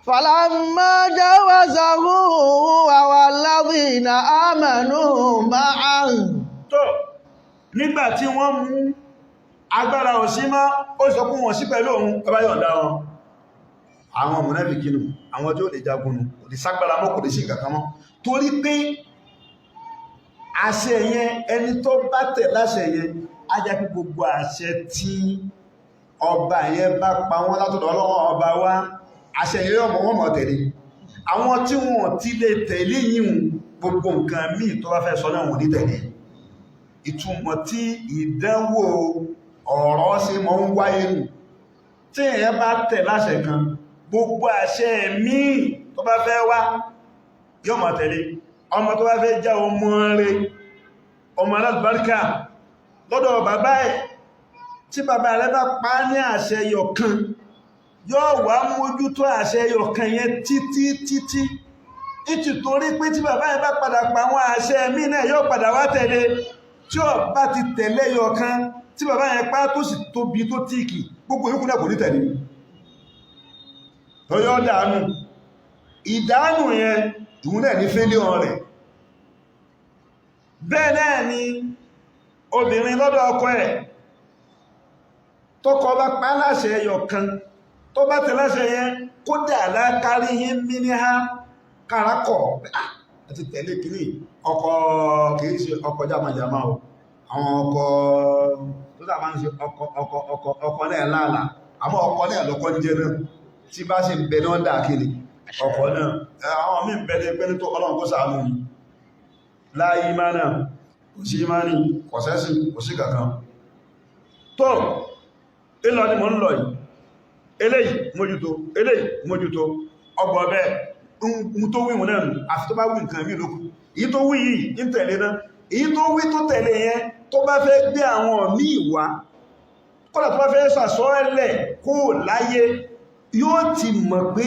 falamma jawazahu huwa walladhina amanu ma'ahu tọ́ nígbà tí wọ́n mú agbára òsímá ó sọ kún wọn sí pẹ̀lú òun ọba yọ̀ǹda wọn àwọn mùnáfíkí nù àwọn tí ó lè jagun nù kò lè ságbára mọ́ kò lè sí ìkàkà mọ́ torí pé àṣẹ yẹn ẹni tó bá tẹ̀ láṣẹ yẹn á jẹ́ pé gbogbo àṣẹ tí ọba yẹn bá pa wọ́n látọ̀dọ̀ Ọlọ́run ọba wá àṣẹ yẹn yọ́ mọ̀ wọ́n mọ̀ tẹ̀lé àwọn tí wọ́n ti lè tẹ̀lé yìí gbogbo nǹkan míì tó bá fẹ́ sọ náà wọ́n ní tẹ̀lé ìtumọ̀ tí ìdánwò ọ̀rọ̀ sí mọ́ ń wáyé nù tí èyàn bá tẹ̀ láṣẹ kan gbogbo àṣẹ míì tó bá fẹ́ wá yóò máa tẹ̀lé ọmọ tó bá fẹ́ já ọmọ rẹ̀ ọmọ alábàríkà lọ́dọ̀ bàbá ẹ̀ tí bàbá rẹ̀ bá pa ní àṣẹ yọ̀kan yóò wá mójútó àṣẹ yọ̀kan yẹn títí ìtìtorí pé tí bàbá ẹ̀ bá padà pa àwọn àṣẹ míì náà yóò padà wá tẹ̀lé tí ó bá ti tẹ̀lé yọkan tí bàbá yẹn pá tó sì tóbi tó tíìkì gbogbo yókù náà kò ní tẹ̀lé ọyọ́ dánù ìdánù yẹn ìhun náà ní fẹ́lẹ́ rẹ̀ bẹ́ẹ̀ náà ni obìnrin lọ́dọ̀ ọkọ ẹ̀ tọ́kọ bá pa láṣẹ ẹyọkan tó bá tẹ̀ láṣẹ yẹn kó dà lákárí yín mí ní ha kárakọ̀ àti tẹ̀lé kìíní ọkọ kìí ṣe ọkọ jámàjámá o àwọn ọkọ tó dà máa ń ṣe ọkọ náà láàlá àmọ́ ọkọ náà lọ́kọ́ ń jẹ́ náà tí bá ṣe bẹ̀ náà dà kìíní ọkọ náà àwọn mí bẹ̀rẹ̀ pẹ́lú tó ọlọ́run kó ṣàánú ni láyé mánà kò sí mánì kò sẹ́sì kò sí kankan tó ìlọ ni mo ń lọ yìí eléyìí mójútó ọgbọ̀ bẹ́ẹ̀ ń tó wíwọ̀n náà àfi tó bá wí nǹkan mí lókù èyí tó wí yìí ń tẹ̀lé náà èyí tó wí tó tẹ̀lé yẹn tó bá fẹ́ gbé àwọn míì wá kọ́lá tó bá fẹ́ sàsọ́ẹ̀lẹ̀ kó láyé yóò ti mọ̀ pé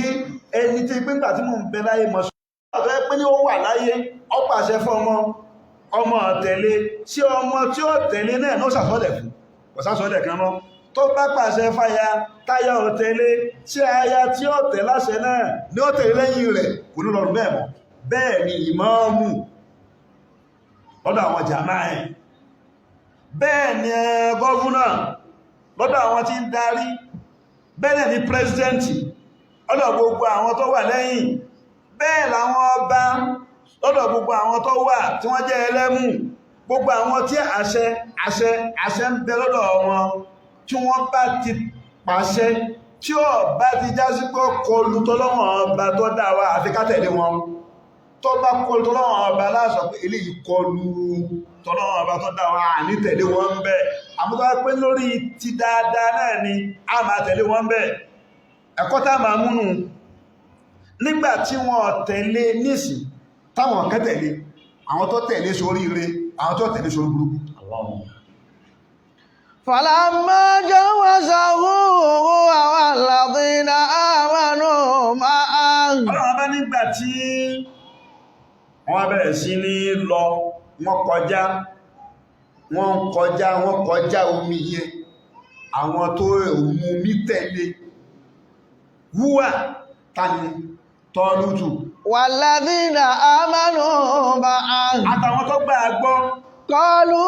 ẹni tí pínpà tí mo ń bẹ láyé mọ̀ sọ́ọ̀tọ̀ pé ní ó wà láyé ó pàṣẹ fún ọmọ tẹ̀lé sí ọmọ tí ó tẹ̀lé náà ló sàsọ́lẹ̀ fún ọ̀sásọ́lẹ̀ kan mọ́ tó bá pàṣẹ fáyà táyà ò tẹ̀lé tí aya tí ó tẹ̀ láṣẹ náà ní ó tẹ̀lé lẹ́yìn rẹ̀ kò ní lọ́rùn bẹ́ẹ̀ mọ́ bẹ́ẹ̀ ni ìmáàmù lọ́dọ̀ àwọn jàmáà ẹ̀ bẹ́ẹ̀ ni gọ́vùnà lọ́dọ̀ àwọn tí ń darí bẹ́ẹ̀ ni pírẹsidẹ́ntì lọ́dọ̀ gbogbo àwọn tó wà lẹ́yìn bẹ́ẹ̀ làwọn ọba lọ́dọ̀ gbogbo àwọn tó wà tí wọ́n jẹ́ ẹlẹ́mù gbogbo àwọn tí àṣẹ ń bẹ lọ́dọ̀ wọn tí wọ́n bá ti pàṣẹ tí ó bá ti já sí pé kọlù tọ́lọ́wọ̀n ọba tó dá wa àfi ká tẹ̀lé wọn tó bá kọlù tọ́lọ́wọ̀n ọba láàṣọ pé eléyìí kọlù tọ́lọ́wọ̀n ọba tó dá wa àní tẹ̀lé wọn ń bẹ àmúgbà pé lórí ti dáadáa náà ni a máa tẹ̀lé wọn ń bẹ ẹ̀kọ́ tá máa múnú nígbà tí wọ́n tẹ̀lé nísìn táwọn kan tẹ̀lé àwọn tó tẹ̀lé sórí ire àwọn tó tẹ̀lé sórí burúkú فلما جوزه هو والذين آمنوا معه ọlọ́run bá nígbà tí wọ́n bẹ̀rẹ̀ sí ní lọ wọ́n kọjá omi yẹn àwọn tó mú mi tẹ̀lé wúwà tani tọ́lútù والذين آمنوا معه àtàwọn tó gbà gbọ́ قالوا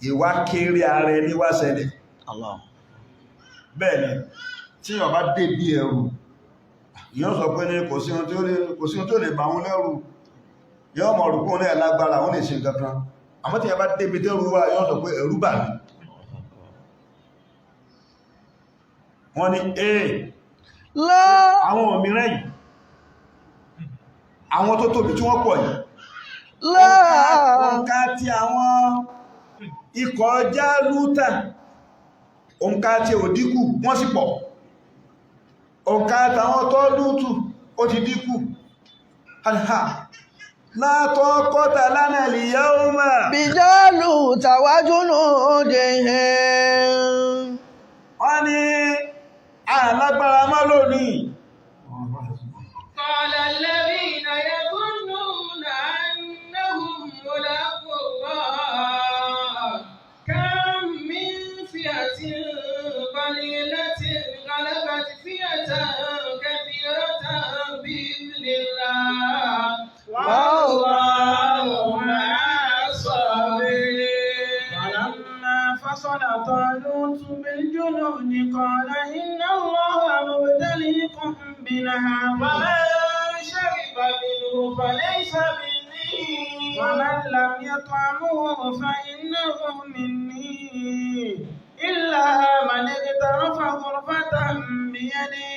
ìwà kéré ààrẹ ní wá ṣẹlẹ̀ bẹ́ẹ̀ni tí yàn bá dé bí ẹrù yàn sọ pé ní kò sí ohun tó lè bá wọn lẹ́rù yàn mọ̀ rùkún náà lágbára wọn lè ṣe nǹkan àmọ́ tí yàn bá dé bí tẹ́rù wá yàn sọ pé ẹ̀rù bà mí wọ́n ní àwọn òmìnira yìí àwọn tó tóbi tí wọ́n pọ̀ yìí òǹkà tí àwọn ikọ̀ Jálútà òǹkà tí ò dínkù wọ́n sì pọ̀ òǹkà tàwọn Tọ́lútù ó ti dínkù látọ́ kọ́ta lánàá al-yawma بجالوت وجنوده wọ́n ní alágbára má lónìí قال الذين يظنون أنهم ملاقو الله كم من فئة قليلة غلبت فئة كثيرة بإذن الله والله مع الصابرين فلما فصل طالوت بالجنود قال إن الله مبتليكم بنهر ومن شرب منه فليس مني ومن لم يطعمه فإنه مني إلا من اغترف غرفة بيده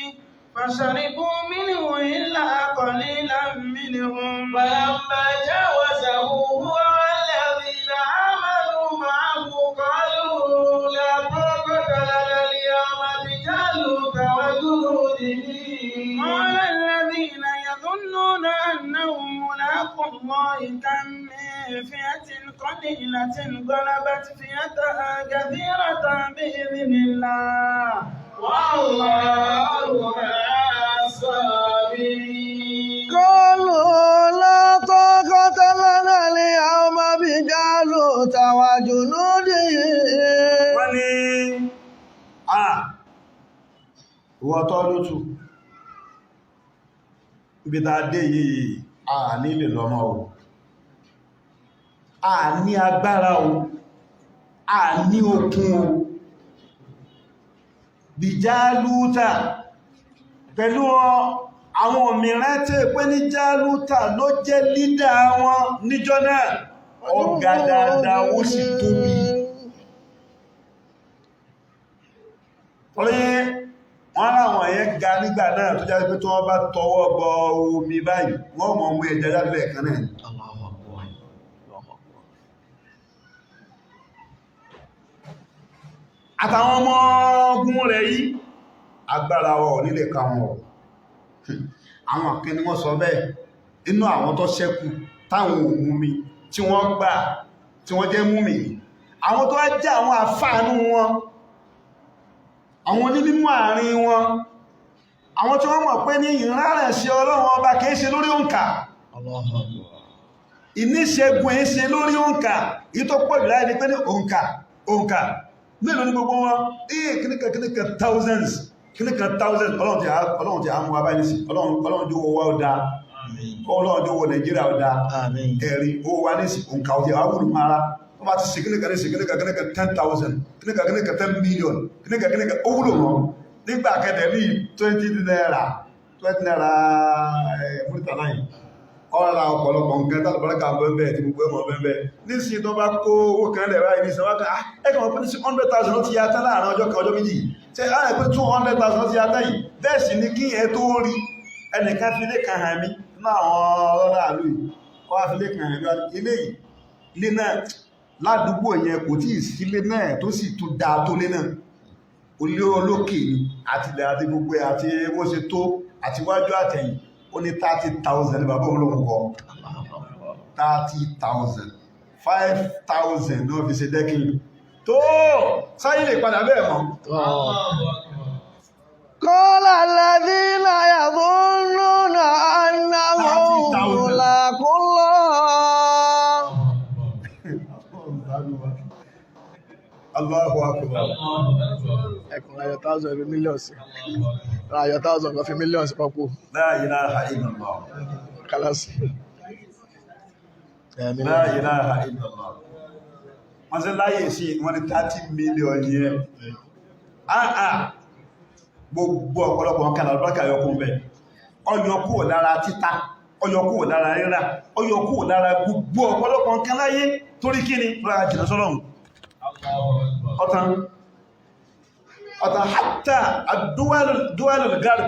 فشربوا منه إلا قليلا منهم فلما جاوزه هو والذين آمنوا معه قالوا لا طاقة لنا اليوم بجالوت وجنوده قال الذين يظنون أنهم ملاقو الله كم من فئة قليلة غلبت فئة كثيرة بإذن الله والله مع الصابرين قالوا لا طاقة ìwọ Tọ́lútù ibi tá dé yìí a ní lè lọ́mọ o a ní agbára o a ní okun o bí Jálútà pẹ̀lú àwọn òmìnirán tí pé ní Jálútà ló jẹ́ lídà wọn níjọ́ náà ọ̀gá dáadáa ó sì tóbi orí wọ́n láwọn ẹ̀yẹ ga nígbà náà tó jáde pé tí wọ́n bá tọwọ́ bọ omi báyìí wọ́n mọ̀ mú ẹja jáde lẹ́ẹ̀kan náà àtàwọn ọmọ ogun rẹ̀ yìí agbára wọn nílé ka wọn àwọn kan ni wọ́n sọ bẹ́ẹ̀ inú àwọn tó ṣẹ́kù táwọn òun mi tí wọ́n gbà tí wọ́n jẹ́ mú mi àwọn tó jẹ́ àwọn àfáànú wọn àwọn onímọ̀ àárín wọn àwọn tí wọ́n mọ̀ pé ní ìrárẹ̀ sí Ọlọ́run ọba kìí ṣe lórí òǹkà ìníṣẹ́gun ẹ̀ ṣe lórí òǹkà ìtò pọ̀ jù láì ní pé ní òǹkà mélòó ní gbogbo wọn kíníkà thousands Ọlọ́run ti àmú wa báyìí sí Ọlọ́run jówó wa ó dá Ọlọ́run jówó Nàìjíríà ó dá ẹ̀rí owó wa ní sí òǹkà òjò àwùrù mara wọ́n bá ti ṣe kíníkà 10,000 kíníkà 10 million kíníkà owúrò wọn nígbà kẹ́dẹ̀ bí 20 naira múlítà náà ọ̀rọ̀ ọ̀pọ̀lọpọ̀ nǹkan tàbí bẹ́ẹ̀ tí gbogbo ẹmọ bẹ́ẹ̀ nísì tó bá kó owó kan lẹ̀ báyìí ní ìsànwákà ẹgbẹ̀rún ọ̀pọ̀ ní sí 100,000 ló ti yá tán láàrin ọjọ́ kan ọjọ́ méjì tí a rẹ̀ pé 200,000 ló ti yá tán yìí bẹ́ẹ̀ sì ní kí ẹ tó rí ẹnìkan fi lé kan hàn mí náà ọlọ́rọ̀ àlú yìí wọ́n fi lé kan hàn mí ilé náà ládùúgbò yẹn kò tí ì sí ilé náà tó sì tún dáa tó lé náà olé olókè ni àtìlẹ̀ àti gbogbo àti bó ṣe tó àti wájú àtẹ̀yìn ó ní 30,000 ní bàbá olóhùn kọ 30,000 5,000 ní wọ́n fi ṣe dẹ́kìn tó sáyé lè padà bẹ́ẹ̀ mọ́ Qala alladhina yadhunnuna annahum mulaqullah Allahu akbar ẹkùn ayọ̀ 1,000 fi millions ayọ̀ 1,000 kan fi millions pọ̀pọ̀ La ilaha illallah kálásì La ilaha illallah wọ́n sí láyé sí wọ́n ní 30 million yẹn gbogbo ọ̀pọ̀lọpọ̀ wọn kànà lọ́kà yọkún bẹ̀ ọyọkú lára títà ọyọkú lára rírà ọyọkú lára gbogbo ọ̀pọ̀lọpọ̀ nǹkan láyé torí kíni rárá jìnà sọ́lọ́run ọ̀tàn hátà àdúwàlù gárì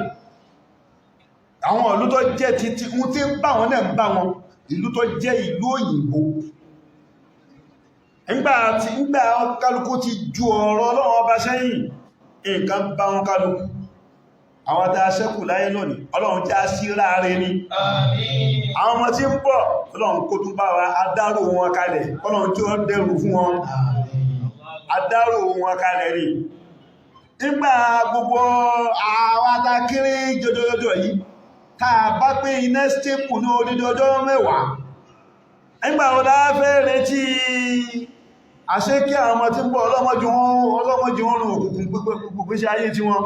àwọn ìlú tó jẹ́ títí ń tí ń bá wọn náà ń bá wọn ìlú tó jẹ́ ìlú òyìnbó ńgbà kálukú ti ju ọ̀rọ̀ Ọlọ́run ọba sẹ́yìn nǹkan bá wọn kálukú àwọn tá a ṣẹ́kù láyé lónìí Ọlọ́run já sí ráre ní àwọn ọmọ tí ń bọ̀ Ọlọ́run kó tún bá wa adárò wọn kalẹ̀ Ọlọ́run tí ó dẹrù fún wọn adárò wọn kalẹ̀ rí nígbà gbogbo àwọn atakiri jọjọjọjọ yìí táa bá pé iná stépù ní odidi ọjọ́ mẹ́wàá nígbà wọn láfẹ́ retí àṣẹ kí àwọn ọmọ tí ń bọ̀ ọlọ́mọjú wọn rùn òkùnkùn gbogbo iṣẹ́ ayé tí wọ́n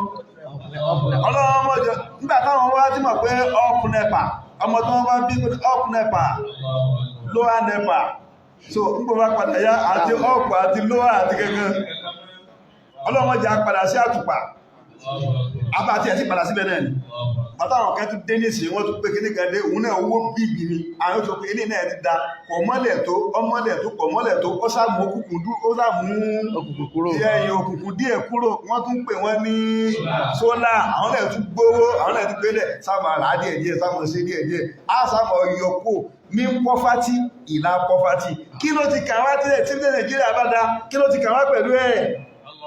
ọlọ́mọjú nígbà táwọn wá tí mọ̀ pé up nepa ọmọ tó wọ́n bá bí up nepa lower nepa so nígbà bá padà yá àti up àti lower àti gẹ́gẹ́ ọlọ́mọjú padà sí àtùpà àbáti ẹ̀ sí padà síbẹ̀ náà ni bàtàwọn kan tún dé nísìn wọ́n tún pé kí ní gẹ̀ẹ́dẹ́ òun náà owó bíbí ni àwọn tó pé ilé náà ti da kọ̀mọ́lẹ̀ tó kọ̀mọ́lẹ̀ tó ó sàmù òkùnkùn díẹ̀ kúrò wọ́n tún pè wọ́n ní sólà àwọn náà tún gbówó àwọn náà tún pélẹ̀ sáàmù àrà díẹ̀díẹ̀ sáàmù sí díẹ̀díẹ̀ á sáàmù ọyọkó ní pọ́fátì ìlà pọ́fátì kí ló ti kàwá tẹ́lẹ̀ tí Nàìjíríà bá da kí ló ti kàwá pẹ̀lú ẹ̀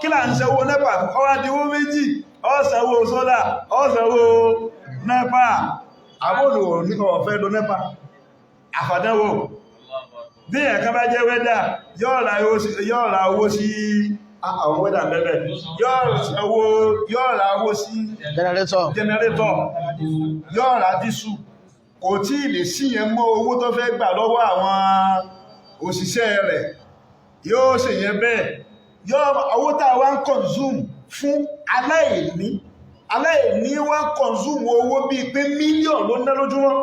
kí là ń ṣẹ́wó nẹ́pà ọwá díwó méjì ọ́sẹ̀wó sólà ọ́sẹ̀wó nẹ́pà àbúrò ní ọ̀fẹ́ ló nẹ́pà àfàdánwò bí ẹ̀kan bá jẹ́ wẹ́dà yóò ra owó sí àwọn wẹ́dà bẹ́bẹ̀ yóò ra owó sí jẹnẹrétọ̀ yóò ra dísù kò tí lè sí yẹn mọ́ owó tó fẹ́ gbà lọ́wọ́ àwọn òṣìṣẹ́ rẹ̀ yóò ṣe yẹn bẹ́ẹ̀ owó tàà wá ń consume fún aláìní aláìní wá kọ̀nsúmù owó bíi pé mílíọ̀n ló ná lójúmọ́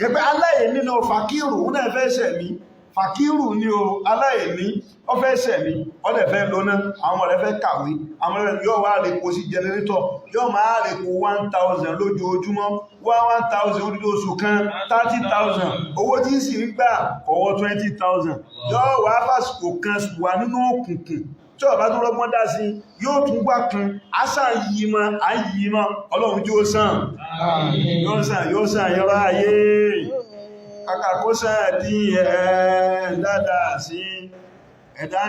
ẹgbẹ́ aláìní náà fàkírù ó náà fẹ́ ṣẹ̀mí fàkírù ni o aláìní ó fẹ́ ṣẹ̀mí ó dẹ̀ fẹ́ lóná àwọn ọmọ rẹ̀ fẹ́ kàwé àwọn ọmọ rẹ̀ yóò wá rèpo sí jẹnẹrétọ̀ yóò máa rèpo 1,000 lójoojúmọ́ wá 1,000 odidi oṣù kan 30,000 owó tí sì ń gbà ọwọ́ 20,000 yóò wá fásitì kan wà nínú òkùnkùn tí ọba tó rọ́gbọ́n dá sí yóò tún gbà kan àṣà yìí mọ́ àyí mọ́ ọlọ́run yóò sàn yóò sàn yọ́rọ̀ ayé kàkà kó sàn dí ẹ̀ dáadáa sí ẹ̀dá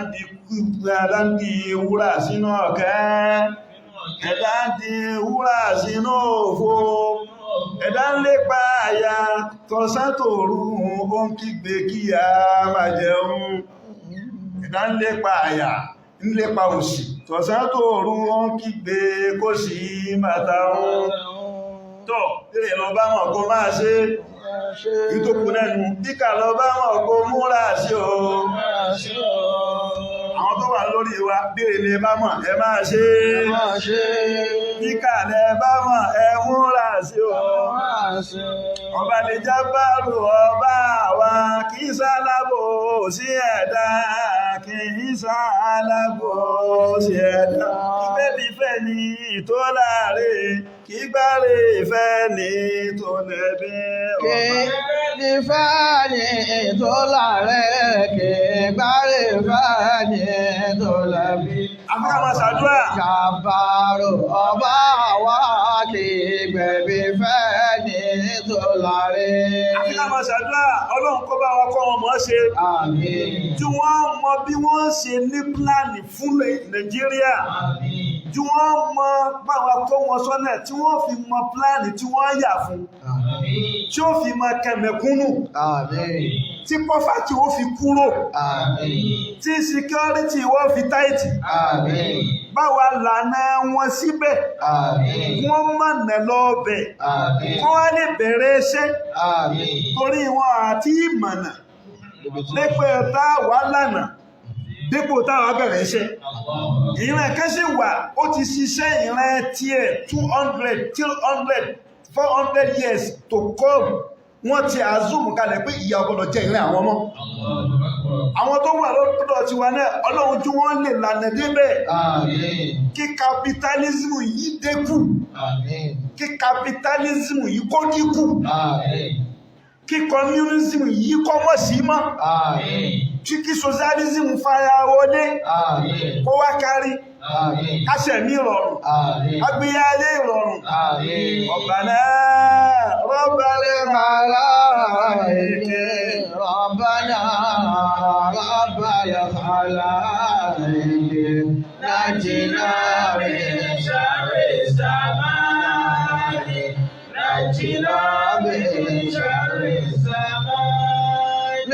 ń di wúrà sínú ọ̀kẹ́ ẹ̀dá ń di wúrà sínú òfo ẹ̀dá ń lépa àyà tọ̀sán tòru ó ń kígbe kí a máa jẹun ẹ̀dá ń lépa àyà ń lépa òṣì tọ̀sán tòru ó ń kígbe kó sì bàtà ohun tọ́ ilẹ̀ lọ bá wọn kó máa ṣe ìtòkù nẹ́nu díkà lọ bá wọn kó múra sí o àwọn tó wà lórí wa bèèrè lè bá mọ̀ ẹ máa ṣe díkà lẹ bá mọ̀ ẹ múra sí o ọba lè jábàrò ọba wa kì í sálábò sí ẹ̀dá kì í sálábò sí ẹ̀dá ìfẹ́ ní tó láre kì í gbáre ìfẹ́ ní tó lẹ́bí kì í fẹ́ ní tó láre kì í gbáre ìfẹ́ ní tó lẹ́bí. Àfíkà máa ṣàdúrà. Jàbàrò ọba wa kì í gbẹ̀bí fẹ́ ní tó láre. Àfíkà máa ṣàdúrà ọlọ́run kó bá wa kọ́ wọn mọ̀ ṣe. Àmín. Tí wọ́n mọ bí wọ́n ṣe ní pílánì fún Nàìjíríà. Àmín. Tí wọ́n mọ báwa kọ́ wọn sọ́nà tí wọ́n fi mọ pílánì tí wọ́n yà fún. Àmín. Tí ó fi mọ kẹmẹ̀kúnnù. Àmín. Tí pọ́fàtì ó fi kúrò. Àmín. Tí síkírọ́rìtì wọ́n fi táìtì. Àmín. Báwa lànà wọn síbẹ̀. Àmín. Wọ́n mọ̀nà lọ́ọ̀bẹ̀. Àmín. Wọ́n wá lè bẹ̀rẹ̀ iṣẹ́. Àmín. Torí wọn àti ìmọ̀nà. Lẹ́pẹ́ tá wà lànà. Dípò táwa bẹ̀rẹ̀ iṣẹ́. Ìran kan sì wà ó ti ṣiṣẹ́ ìran tiẹ̀ 200, 300, 400 years to come. Wọ́n ti àzùmù kalẹ̀ pé ìyà ọgbọ̀dọ̀ jẹ́ ìran àwọn ọmọ. Àwọn tó wà lọ́dọ̀ ti wà náà, Ọlọ́run tí wọ́n lè lànà débẹ̀. Àmín. Kí capitalism yìí dínkù. Àmín. Kí capitalism yìí kó dínkù. Àmín. Kí communism yìí kó mọ̀ sí mọ́. Àmín. Kí socialism fara wọlé. Àmín. Kó wá kárí. Àmín. Káṣẹ̀mí rọrùn. Àmín. Agbéyálé rọrùn. Àmín. Ọ̀bàná rọ́bàlẹ̀ خلائق ربنا رب الخلائق نجنا من شر الزمان نجنا من شر الزمان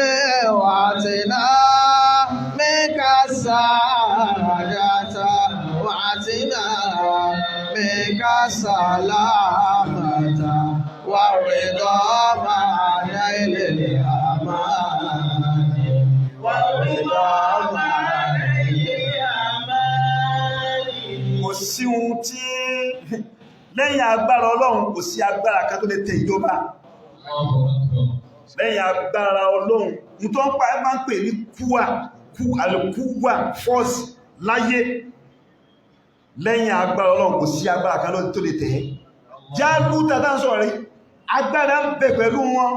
واعطنا منك السعادة واعطنا منك السلامة والرضا مع نيل الأمان والرضا مع نيل الأمان. kò sí ohun tí lẹ́yìn agbára Ọlọ́run kò sí agbára kan tó lè tẹ ìjọba. Lẹ́yìn agbára Ọlọ́run ní tó ń pa ẹ máa ń pè ní àlùkúwà force láyé. Lẹ́yìn agbára Ọlọ́run kò sí agbára kan tó lè tẹ̀ ẹ́. Jálú tàbí sọ̀rọ̀ rí agbára ń bẹ pẹ̀lú wọn,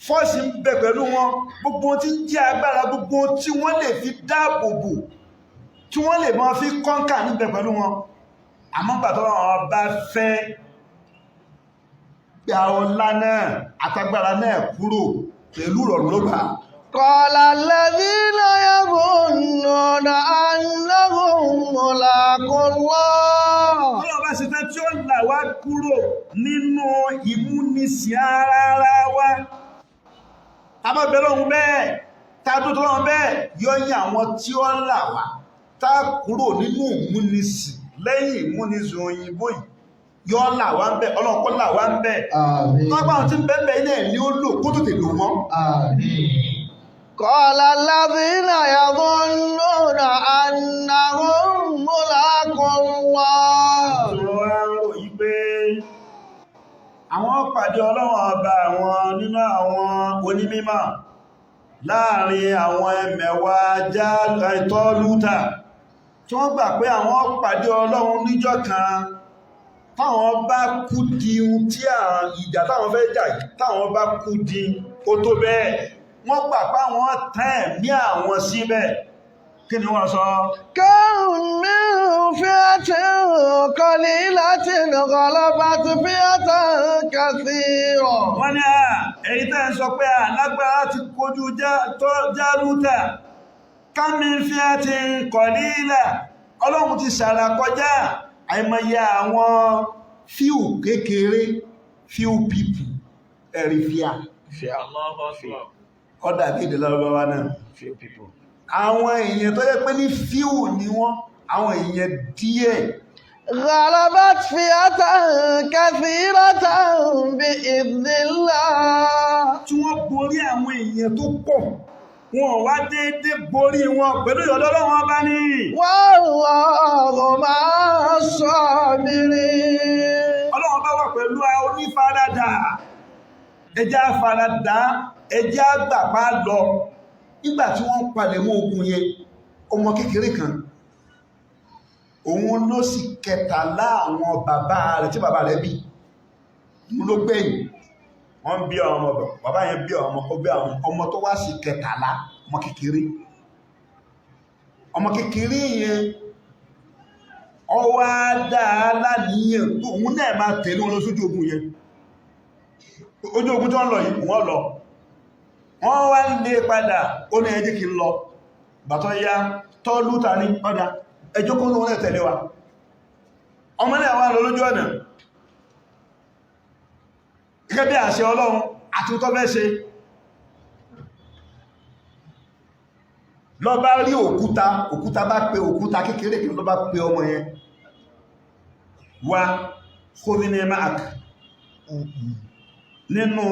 fọ́ọ̀sì ń bẹ pẹ̀lú wọn, gbogbo tí ń jẹ́ agbára, gbogbo tí wọ́n lè fi dáàbòbò, tí wọ́n lè máa fi kọ́ńkà ń bẹ pẹ̀lú wọn. Àmọ́ pàtó àwọn bá fẹ́ gba ọlá náà àtagbára náà kúrò pẹ̀lú ìrọ̀rùn ló gbà. قال الذين يظنون أنهم ملاقو الله. Ọlọ́run bá ṣe tán tí ó là wá kúrò nínú ìmúnisìn ara wa. Tàbá bẹ̀rẹ̀ ohun bẹ́ẹ̀, tàbí tó lọ́wọ́ bẹ́ẹ̀, yóò yí àwọn tí ó là wá, tá kúrò nínú ìmúnisìn lẹ́yìn ìmúnisìn òyìnbó yìí. Yóò là wá ń bẹ̀, Ọlọ́run kó là wá ń bẹ̀. Àmín. Tọ́gbà àwọn tí ń bẹ́ẹ̀ ilẹ̀ ni ó lò kó tó tè lò wọ́n. Àmín. قال الذين يظنون أنهم ملاقو الله. pàdé ọlọ́run ọba àwọn nínú àwọn onímímọ̀ láàrin àwọn ẹmẹ̀wà Tọ́lútà tí wọ́n gbà pé àwọn pàdé ọlọ́run níjọ́ kan táwọn bá kú di tí ìjà táwọn fẹ́ jà táwọn bá kú di ó tó bẹ́ẹ̀ wọ́n gbà pé àwọn tán ẹ̀mí àwọn síbẹ̀ kí ni wọ́n sọ كم من فئة قليلة غلبت فئة كثيرة wọ́n ní èyí tẹ́ ń sọ pé lágbára ti kojú Jálútà kámi fi á ti qalila ọlọ́run ti ṣàrà kọjá àìmọye àwọn few kékeré few people ẹ̀rí fíà ọ̀dà kéde lọ́wọ́ náà few people àwọn èèyàn tó yẹ pé ní few ni wọ́n àwọn èèyàn díẹ̀ غلبت فئة كثيرة بإذن الله tí wọ́n borí àwọn èèyàn tó pọ̀ wọn wá déédé borí wọn pẹ̀lú ìyọ̀dọ́ Ọlọ́run bá ní والله مع الصابرين Ọlọ́run bá wà pẹ̀lú onífaradà ẹjá faradà ẹjá gbàpá lọ nígbà tí wọ́n palẹ̀ mọ́ ogun yẹn ọmọ kékeré kan òun ló sì kẹtàlá àwọn bàbá rẹ̀ tí bàbá rẹ̀ bí mú ló gbẹ̀yìn wọ́n bí ọmọ bàbá yẹn bí ọmọ kó bí ọmọ tó wá sí kẹtàlá ọmọ kékeré yẹn ọwá dáa láníyàn tó òun náà máa tẹ̀lé wọn lọ sójú ogun yẹn ojú ogun tó ń lọ yìí wọ́n lọ wọ́n wá ń lé padà ó ní ẹjẹ́ kí n lọ bàtọ́ ya Tọ́lútà ní ọjà ẹjọ́ kó lóun náà tẹ̀lé wa ọmọ náà wá lọ lójú ọ̀nà gẹ́gẹ́ bí àṣẹ Ọlọ́run àti tó fẹ́ ṣe lọ bá rí òkúta bá pe òkúta kékeré kí ló bá pe ọmọ yẹn wá kóvínẹ mark nínú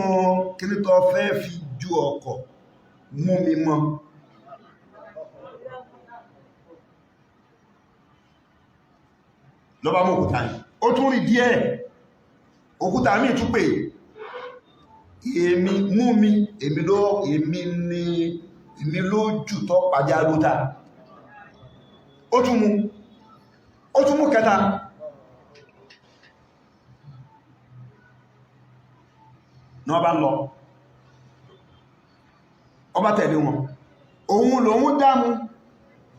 kìrìtọ̀ fẹ́ fi ju ọkọ̀ mú mi mọ́ lọ bá mú òkúta yìí ó tún rí díẹ̀ òkúta mi tún pè èmi ló jù tọ́ pàjá lóta ó tún mú kẹta náà bá ń lọ ọba tẹ̀lé wọn òun lòun dámú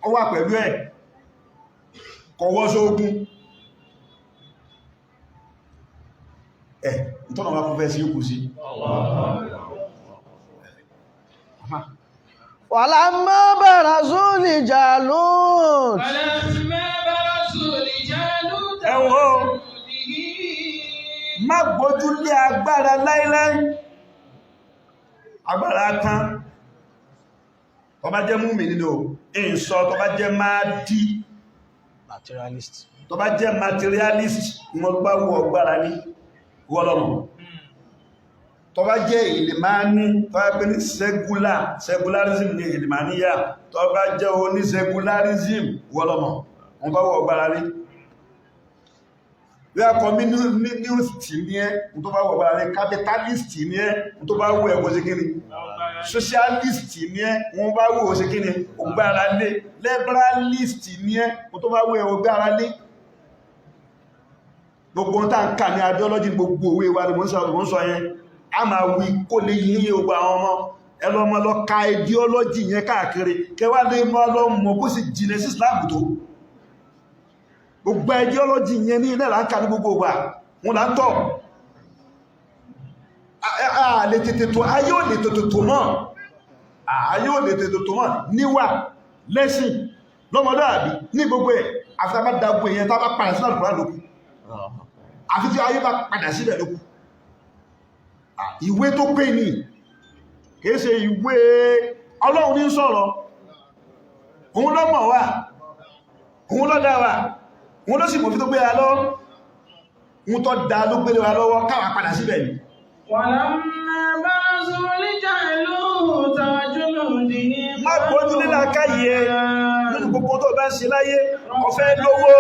ó wà pẹ̀lú ẹ̀ kọwọ́ sógún ìtọ́nà wá fún fẹ́ sí òkú sí ولما برزوا لجالوت ẹ̀wọ́ má gbójú lé agbára láíláí agbára tán tó bá jẹ́ múmi nínú ìsọ tó bá jẹ́ máa dí materialist tó bá jẹ́ materialist wọ́n bá wọ agbára ní wọ́lọ́mọ̀ tó bá jẹ́ ìlìmáni tó bá pẹ́ ní secularism ní ìlìmáníyà tó bá jẹ́ oní secularism wọ́lọ́mọ̀ wọ́n bá wọ agbára ní bí a communist ní ẹ́ tó bá wọ agbára ní capitalist ní ẹ́ tó bá wọ ẹ̀kọ́ sí kíni socialist ní ẹ́ wọ́n bá wọ sí kíni agbára lé liberalist ní ẹ́ tó bá wọ agbára lé gbogbo tá ń kà ní ideology gbogbo òwe wa ni mo ń sọ yẹn a máa wí kó lè yíye gbogbo àwọn ọmọ ẹlọ́mọ lọ ka ideology yẹn káàkiri kẹwàá lè mọ́ lọ mọ̀ bó sì jìnà sí Islam tó gbogbo ideology yẹn ní ilẹ̀ láńkà ní gbogbo wa wọn là ń tọ́ lè tètè tó ayé ò lè tètè tó mọ́ níwà lẹ́sìn lọ́mọdé àbí ní gbogbo ẹ̀ àfitàbá dágbò èèyàn tá bá padà sí àlùkùrá lókù àfi tí ayé bá padà síbẹ̀ lókù ìwé tó pé ní kìí ṣe ìwé Ọlọ́run ní sọ̀rọ̀ òun ló mọ̀ wá òun ló dá wa òun ló sì mọ̀ fi tó gbé wa lọ́wọ́ òun tó dá ló gbé wa lọ́wọ́ káwà padà síbẹ̀ ní má gbójú nílá káyẹ nínú gbogbo tó bá ń ṣe láyé ọ̀fẹ́ lówó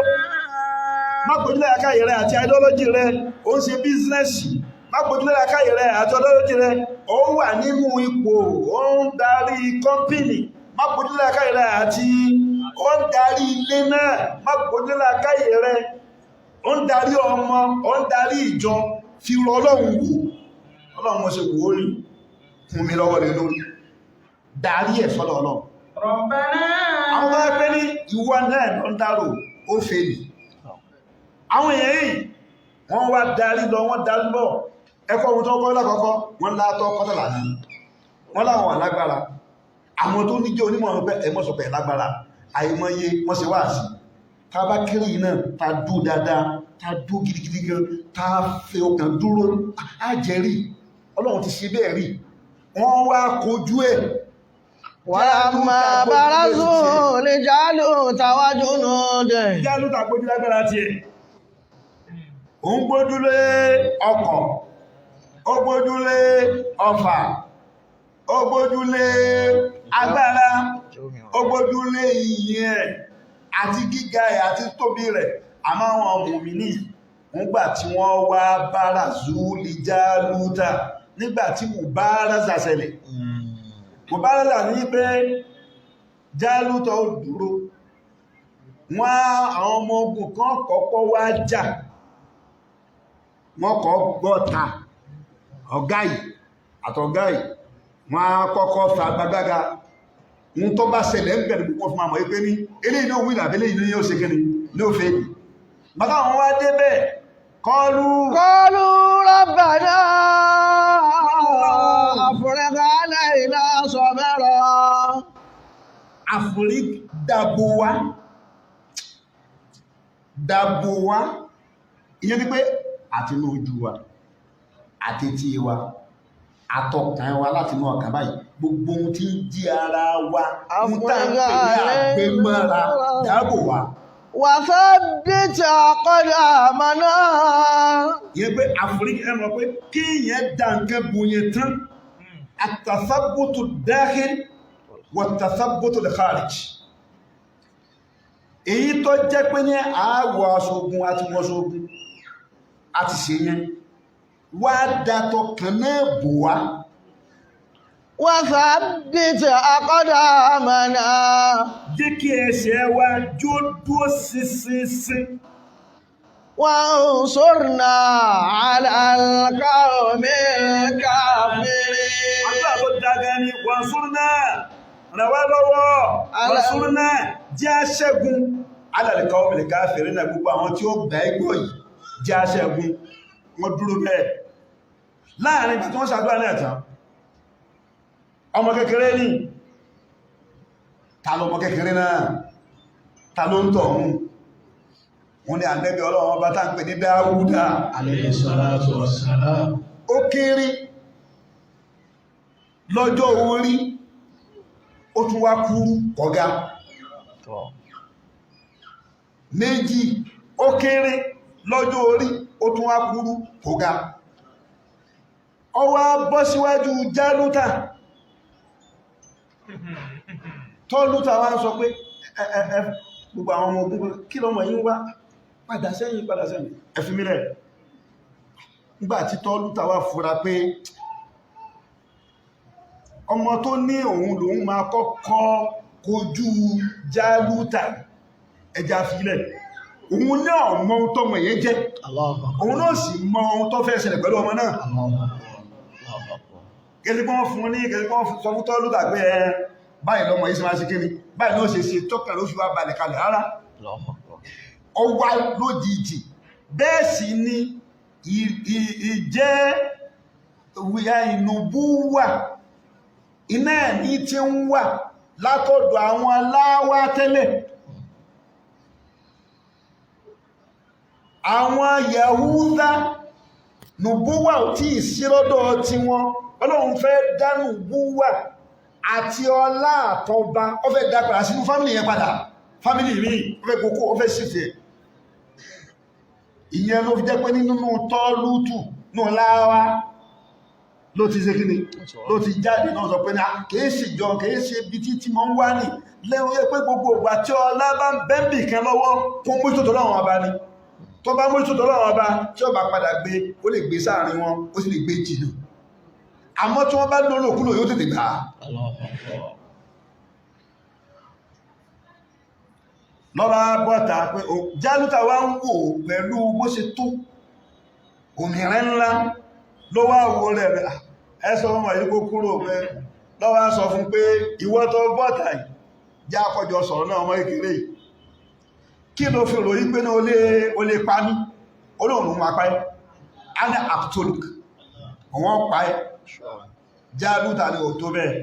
má gbójú nílá káyẹ rẹ àti ideology rẹ ó ń ṣe bíznẹ́sì má gbójúlé làákàyè rẹ̀ àti ọlọ́lọ́jì rẹ̀ ó wà nínú ipò ó ń darí kọ́mpìnì má gbójúlé làákàyè rẹ̀ àti ó ń darí ilé náà má gbójúlé làákàyè rẹ̀ ó ń darí ọmọ ó ń darí ìjọ fi rọ ọlọ́run wò ọlọ́run mo ṣe wò ó rí fún mi lọ́wọ́ lé lórí darí ẹ̀ sọ́dọ̀ ọlọ́run àwọn bá pẹ́ ní ìwọ náà lọ ń dárò ó fèlì àwọn èèyàn yìí wọ́n wá darí lọ wọ́n darí bọ̀ ẹkọ́ ohun tó kọ́ lákọ́kọ́ wọ́n látọ́ kọ́tàlá ní wọ́n láwọn wà lágbára àwọn tó ní jẹ́ onímọ̀ ọ̀rọ̀ pé ẹmọ́sọ̀pẹ̀ lágbára àìmọye wọ́n ṣe wá sí ta bá kiri náà ta dú dáadáa ta dú gidigidi gan ta fẹ́ ọkàn dúró àjẹ́rí ọlọ́run ti ṣe bẹ́ẹ̀ rí wọ́n wá kojú ẹ̀ wàlámà bàrázù lè jálù tàwájú nùdẹ̀ jálù tàgbójú lágbára ti ẹ̀ ó ń gbójúlé ọkọ̀ ó gbójúlé ọfà ó gbójúlé agbára ó gbójúlé ìyìn ẹ̀ àti gíga ẹ̀ àti tóbi rẹ̀ àmọ́ àwọn mùmínì nígbà tí wọ́n wá bàrázù lè jálù tà nígbà tí mo bá rázà ṣẹlẹ̀ mo bá rázà ní pé jálù tà ó dúró wọ́n àwọn ọmọ ogun kan kọ́kọ́ wá jà wọ́n kọ́ gbọ́ta ọ̀gáì àtọ̀gáì wọ́n á kọ́kọ́ fa gbágbága ń tó bá ṣẹlẹ̀ ń bẹ̀rẹ̀ púpọ̀ fún àmọ̀ ipé ní eléyìí náà wílà eléyìí ní yóò ṣe kíni ní ó fẹ́ bàtà wọn wá dé bẹ́ẹ̀ kọlu rabbana afrigh alayna sabra afrigh dàbò wá ìyẹn ni pé àti inú ojú wa àti tí wa àtọkàn wa láti inú ọkàn báyìí gbogbo ohun tí ń jí ara wa ń tàn pé ní àgbémọ́ra dáàbò wa wà thabbit aqdamana ìyẹn pé Afrigh ẹmọ pé kí ìyẹn dá nǹkan bù yẹn tán at-tathabbutu ad-dakhil wa at-tathabbutu al-kharij èyí tó jẹ́ pé ní àwọ̀ aṣogun àti wọ́ṣogun àti ṣe yẹn wá dátọ̀ kan náà bò wá wà thabbit aqdamana jẹ́ kí ẹsẹ̀ wa jó dúó sínsínsín wansurna ala al-qawmil kafirin àjọ́ àbọ̀ dága ní wansurna ràn wá lọ́wọ́ wansurna jẹ́ aṣẹ́gun ala al-qawmil kafirin náà gbogbo àwọn tí ó gbà ẹgbọ́ yìí jẹ́ aṣẹ́gun wọ́n dúró bẹ́ẹ̀ láàrin tí wọ́n ṣàdúrà náà tán ọmọ kékeré ní ta ló ọmọ kékeré náà ta ló ń tọ̀ ọ̀hún wọ́n ní ànábì Ọlọ́run bá tá ń pè ní Dáúdà alayhi salatu wassalam ó kéré lọ́jọ́ orí ó tún wá kúrú kọ̀gá méjì ó kéré lọ́jọ́ orí ó tún wá kúrú kọ̀gá ó wá bọ́ síwájú Jálútà Tọ́lútà wá ń sọ pé gbogbo àwọn ọmọ ogun kí lọ́mọ yín wá padà sẹ́yìn ẹ fi mí lẹ̀ nígbà tí Tọ́lútà wá fura pé ọmọ tó ní òun lòun máa kọ́kọ́ kojú Jálútà ẹja fílẹ̀ òun náà mọ ohun tọ́mọ yẹn jẹ́ òun náà sì mọ ohun tó fẹ́ ṣẹlẹ̀ pẹ̀lú ọmọ náà gẹ́gẹ́ fún ní gẹ́gẹ́ sọ fún Tọ́lútà pé báyìí lọ́mọ yìí sí máa ṣe kí ni báyìí náà ṣe tọ́kẹ̀ ló fi wá balẹ̀ kalẹ̀ rárá ó wá lójijì bẹ́ẹ̀ sì ni ìjẹ́ ìnùbúwà iná ẹ̀ní tí ń wà látọ̀dọ̀ àwọn aláwá tẹ́lẹ̀ àwọn Yahuda nùbúwà ò tí ìsírọ́dọ̀ tí wọ́n Ọlọ́run fẹ́ dá nùbúwà àti ọlá àtọba ó fẹ́ dá padà sínú fámílì yẹn padà fámílì rí ó fẹ́ kókó ó fẹ́ sífẹ́ ìyẹn ló fi jẹ́ pé nínú Tọ́lútù náà láwá ló ti ṣe kí ni ló ti jáde náà sọ pé ní kìí ṣe jọ kìí ṣe bí títí mọ́ ń wá ní lẹ́wọ́n yẹ pé gbogbo ìgbà tí ọlá bá ń bẹ́ẹ̀bì kan lọ́wọ́ fún mú ìtòtò láwọn ọba ni tó bá mójútó tọ́lọ́run ọba tí ó bá padà gbé ó lè gbé sáàrin wọn ó sì lè gbé jìnnà àmọ́ tí wọ́n bá lóró òkúlò yóò tètè gbà á lọ́ba bọ́ta pé Jálútà wá ń wò pẹ̀lú bó ṣe tó òmìnira ńlá ló wá wo rẹ̀ ẹsọ ọmọ yìí kó kúrò pé lọ́wọ́ sọ fún pé ìwọ tó bọ́ta já kọjọ sọ̀rọ̀ náà ọmọ ìkéré kí ló fi ròyìn pé náà ó lè pa ní olóòrùn máa pa ẹ́ ana aptolic wọ́n pa ẹ́ Jálútà ní òtó bẹ́ẹ̀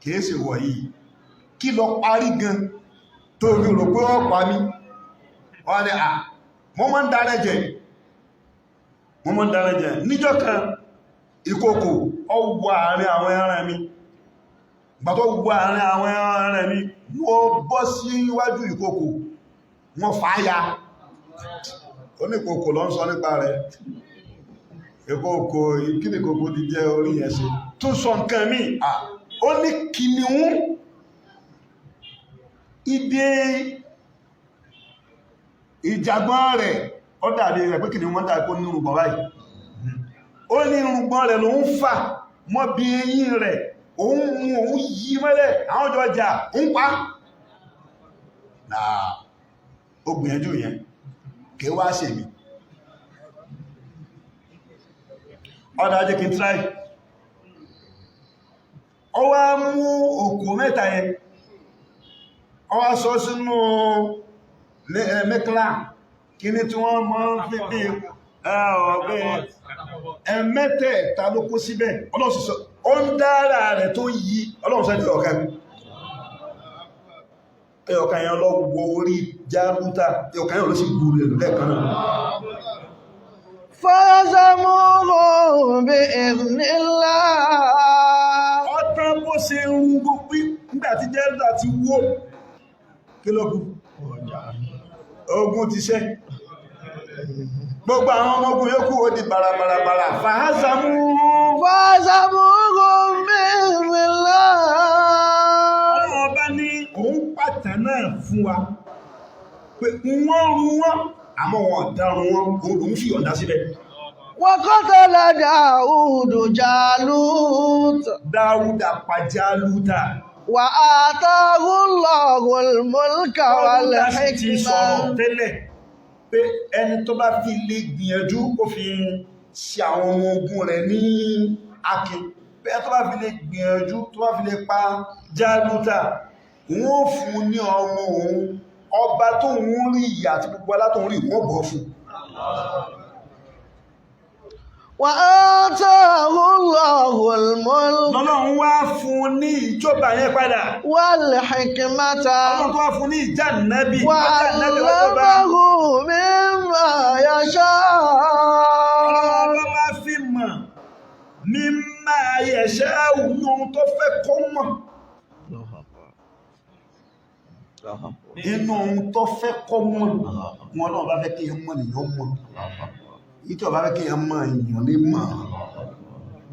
kìí ṣe wọ̀ yìí kí lọ parí gan tó rí rò pé wọ́n pa mí wọ́n ni wọ́n mọ́ ń darẹ́ jẹ níjọ́ kan ìkòkò ọwọ́ àárín àwọn ẹran mi gbàtọ́ wọ àárín àwọn ẹran mi wọ́n bọ́ sí iwájú ìkòkò wọ́n fàáyà oníkòkò ló ń sọ nípa rẹ̀ ìkòkò ìkíni ìkòkò ti jẹ́ orí ẹ̀ṣẹ̀ tó sọ nǹkan mi ó ní kìnnìún ìdè ìjàgbọ́n rẹ̀ ó dàbí rẹ̀ pé kìnnìún wọ́n dàbí kó nínú gbọ́ báyìí ó ní irùngbọ̀n rẹ̀ ló ń fà mọ́ bí eyín rẹ̀ òun mú òun yí mọ́lẹ̀ àwọn ọjọ́ ọjà ń pa náà ó gbìyànjú yẹn kí wá ṣe mi ọ̀dá jẹ́ kí n tráì ó wá mú òkú mẹ́ta yẹn ó wá sọ sínú mẹ́kílá kí ní tí wọ́n mọ́ fífí ọ̀gbẹ́ ẹ̀mẹ́tẹ̀ẹ̀ta ló kó síbẹ̀ ọlọ́run sọ ó ń dára rẹ̀ tó yí ọlọ́run sẹ́ni ọ̀kan ẹ̀ọ̀kan yẹn lọ́wọ́ orí Jálútà ẹ̀ọ̀kan yẹn ló sì gbúrú ẹ̀lú lẹ́ẹ̀kan náà فَيَزَمُوهُ بِإِذْنِ اللَّهِ ọ̀tán bó ṣe ń rúgbó pí nígbàtí Jálútà ti wó kí ló kù ogun ti ṣẹ́ gbogbo àwọn ọmọ ogun yóò kú ó di bàràbàràbàrà فَيَزَمُوهُ بِإِذْنِ اللَّهِ ọlọ́run ọba ní òun pàtàn náà fún wa pé wọ́n rú wọn àmọ́ wọn ọ̀daràn wọn òun fi ọ̀dá síbẹ̀ وَقَتَلَ دَاوُودُ جَالُوتَ Dáúdà pa Jálútà وَآتَاهُ اللَّهُ الْمُلْكَ ti sọ̀rọ̀ وَالْحِكْمَةَ tẹ́lẹ̀ pé ẹni tó bá fi lè gbìyànjú ó fi ṣe àwọn ọmọ ogun rẹ̀ ní akin pé ẹni tó bá fi lè gbìyànjú tó bá fi lè pa Jálútà wọ́n fún ní ọmọ òun ọba tó ń rí ìyà àti gbogbo alátòun rí wọ́n bọ̀ fún وآتاه الله الملك lọ́lọ́run wá fún ní ìjọba yẹn padà والحكمة ọlọ́run tó wá fún ní ìjánnábì وعلمه مما يشاء ọlọ́run wá fi mọ̀ mímá yẹ̀ṣẹ́ ohun tó fẹ́ kó mọ̀ inú ohun tó fẹ́ kó mọ̀ wọn náà bá fẹ́ kí ẹ mọ̀ nìyàn mọ̀ ìtọ̀ bá fẹ́ kí ẹ mọ̀ èèyàn ní mọ̀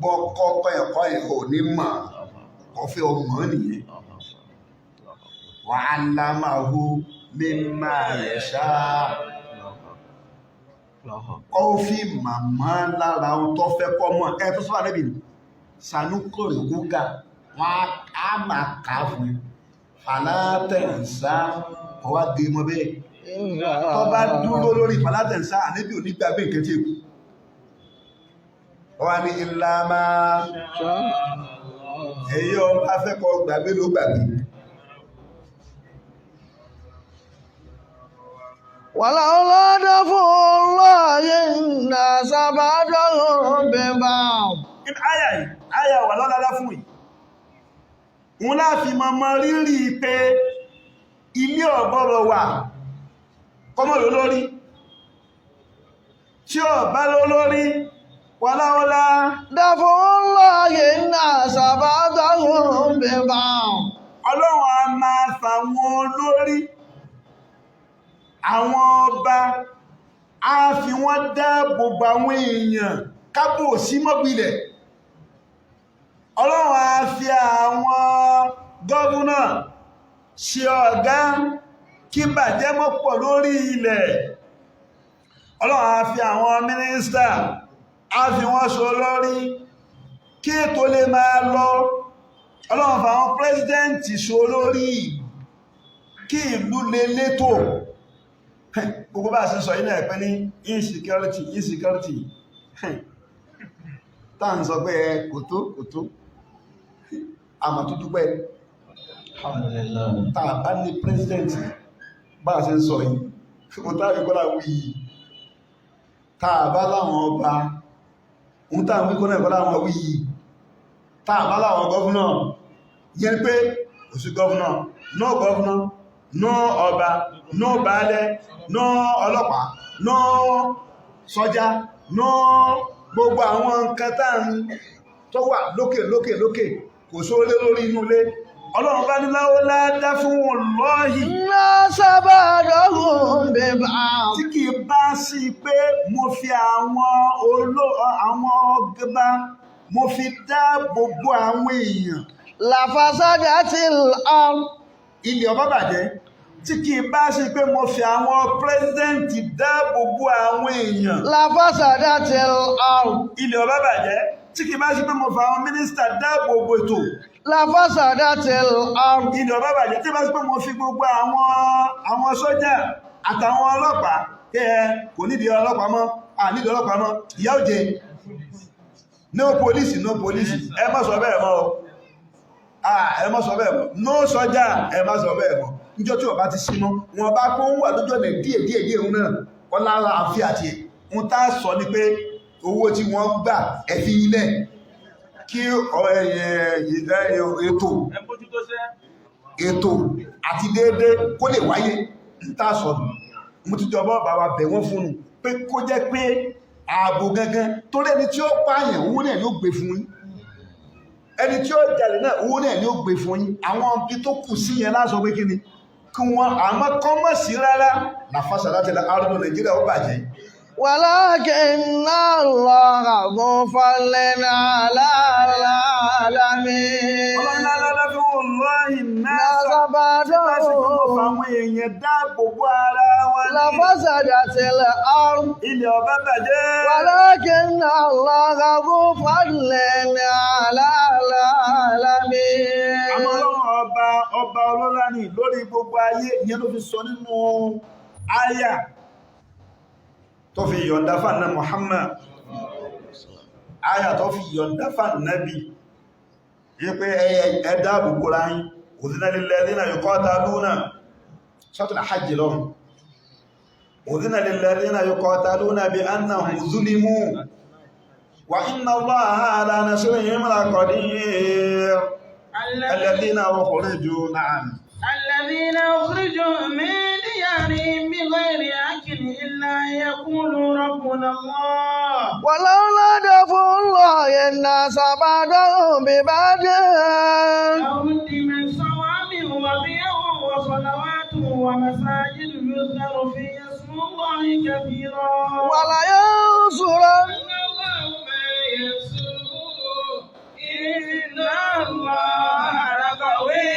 bọ́ kọ́kọ́ ẹ̀kọ́ ẹ̀kọ́ ní mọ̀ kọfẹ́ ọmọ nìyẹn wà á lámàáhú mímá ẹ̀ṣá kọ́ fi màmá lára ohun tó fẹ́ kọ́ mọ̀ ẹ tó sọ́wọ́ níbi sanúkọ̀rẹ̀ wúgà wọ́n á máa kà á fún fàlátẹ̀ǹsá ọwá dé mọ́ bẹ́ẹ̀ tó bá dúró lórí fàlátẹ̀ǹsá àníbí onígbàgbé nǹkan tí èkú ọwá ní ilá máa èyí ọmọ afẹ́kọ̀ọ́ gbàgbé ló gbàgbé ولولا دفع الله الناس بعضهم ببعض àyà wà lọ́lọ́lá fún yìí wọ́n láàfi mọ́mọ́ rírí pé ilé ọ̀bọ̀rọ̀ wà kọmọ̀lò lórí tí ó bá lórí wọ́láwọ́lá دفع الله الناس بعضهم ببعض ọlọ́run a máa fàwọn olórí àwọn ọba a fi wọ́n dáàbò bò àwọn èèyàn kábò sí mọ́bílẹ̀ ọlọ́run a fi àwọn gọ́vùnà ṣe ọ̀gá kí bàjẹ́ mọ́ pọ̀ lórí ilẹ̀ ọlọ́run á fi àwọn mínísítà á fi wọ́n so lórí kí ètò lè máa lọ. Ọlọ́run fa àwọn pírẹsidẹ́ǹtì so lórí kí ìlú lè létò. Gbogbo bá ṣe sọ yìí náà pẹ́ ní insecurity táà ń sọ pé kò tó àmà tó dúpẹ́ táà bá ní pírẹsidẹ́ǹtì bá ṣe sọ yìí fún táà wíkọ́lá wí yìí táà bá láwọn ọba ń táà wíkọ́lá ìkọ́lá wí yìí táà bá láwọn gọ́fúnà yẹn pé òsì gọ́fúnà no ọba no baálẹ̀ no ọlọ́pàá no sọ́jà no gbogbo àwọn nǹkan táàrin tó wà lókè kò sóolé lórí inú ilé. Ọlọ́run bá ní láwọ́ ládá fún wọn lọ́yìn náà sábà dọ́gùn bèbà tí kìí bá sí pé mo fi àwọn ọgbà mo fi dá gbogbo àwọn èèyàn làfàsádà tí ilẹ̀ ọba bàjẹ́, tí kìí bá sí pé mo fi àwọn pírẹsidẹ́ǹtì dá gbogbo àwọn èèyàn làfàsádà tí ilẹ̀ ọba bàjẹ́, tí kìí bá sí pé mo fi àwọn mínísítà dá gbogbo ètò làfàsádà tí ilẹ̀ ọba bàjẹ́, tí bá sí pé mo fi gbogbo àwọn sójà àtàwọn ọlọ́pàá kò nídìí ọlọ́pàá mọ́ ìyá òjè no police ẹ má sọ bẹ́ẹ̀ mọ́ ẹ má sọ bẹ́ẹ̀ mọ́ no sọ́jà ẹ má sọ bẹ́ẹ̀ mọ́ níjọ́ tí ọba ti sí mọ́ wọn bá kó wà lójọ́ nẹ̀ díẹ̀ òun náà wọ́n lára àfi àti wọn tá sọ ni pé owó tí wọ́n gbà ẹ̀fí ilẹ̀ kí ètò àti déédé kó lè wáyé tá sọ mo ti jọba ọba wa bẹ̀ wọ́n fún un pé kó jẹ́ pé ààbò gangan tó lẹ́ni tí ó pààyàn owó náà ni ó gbé fún yín, ẹni tí ó jalè náà owó náà ni ó gbé fún yín. Àwọn ibi tó kù sí yẹn lásọ pé kí ni kí wọ́n àmọ́ kọ́mọ̀ sí rárá làfàṣà láti àrùn Nàìjíríà ó bàjẹ́. ولكن الله ذو فضل على العالمين. Ọlọ́lá fún ọlọ́yìn náà sábàdọ́ àwọn èèyàn dáàbò bò ara wọn ní. لفسدت الأرض Ilẹ̀ ọba bàjẹ́. ولكن الله ذو فضل على العالمين. Àmọ́ ọba ọlọ́lá ní lórí gbogbo ayé ìyẹn ló fi sọ nínú àyà tó fi yọ̀ǹda fún Ànábì Muhammad, àyà tó fi yọ̀ǹda fún Ànábì wípé ẹ̀dá àbùkù ráyín udhina lilladhina yuqataluna suratul Hajj lọ́run udhina lilladhina yuqataluna bi annahum zulimu wa inna Allaha ala nasrihim laqadir alladhina ukhriju na'am الذين أخرجوا من ديارهم بغير حق إلا أن يقولوا ربنا الله ولولا دفع الله الناس بعضهم ببعض لهدمت صوامع وبيع وصلوات ومساجد يذكر فيها اسم الله كثيرا ولينصرن الله من ينصره إن الله لقوي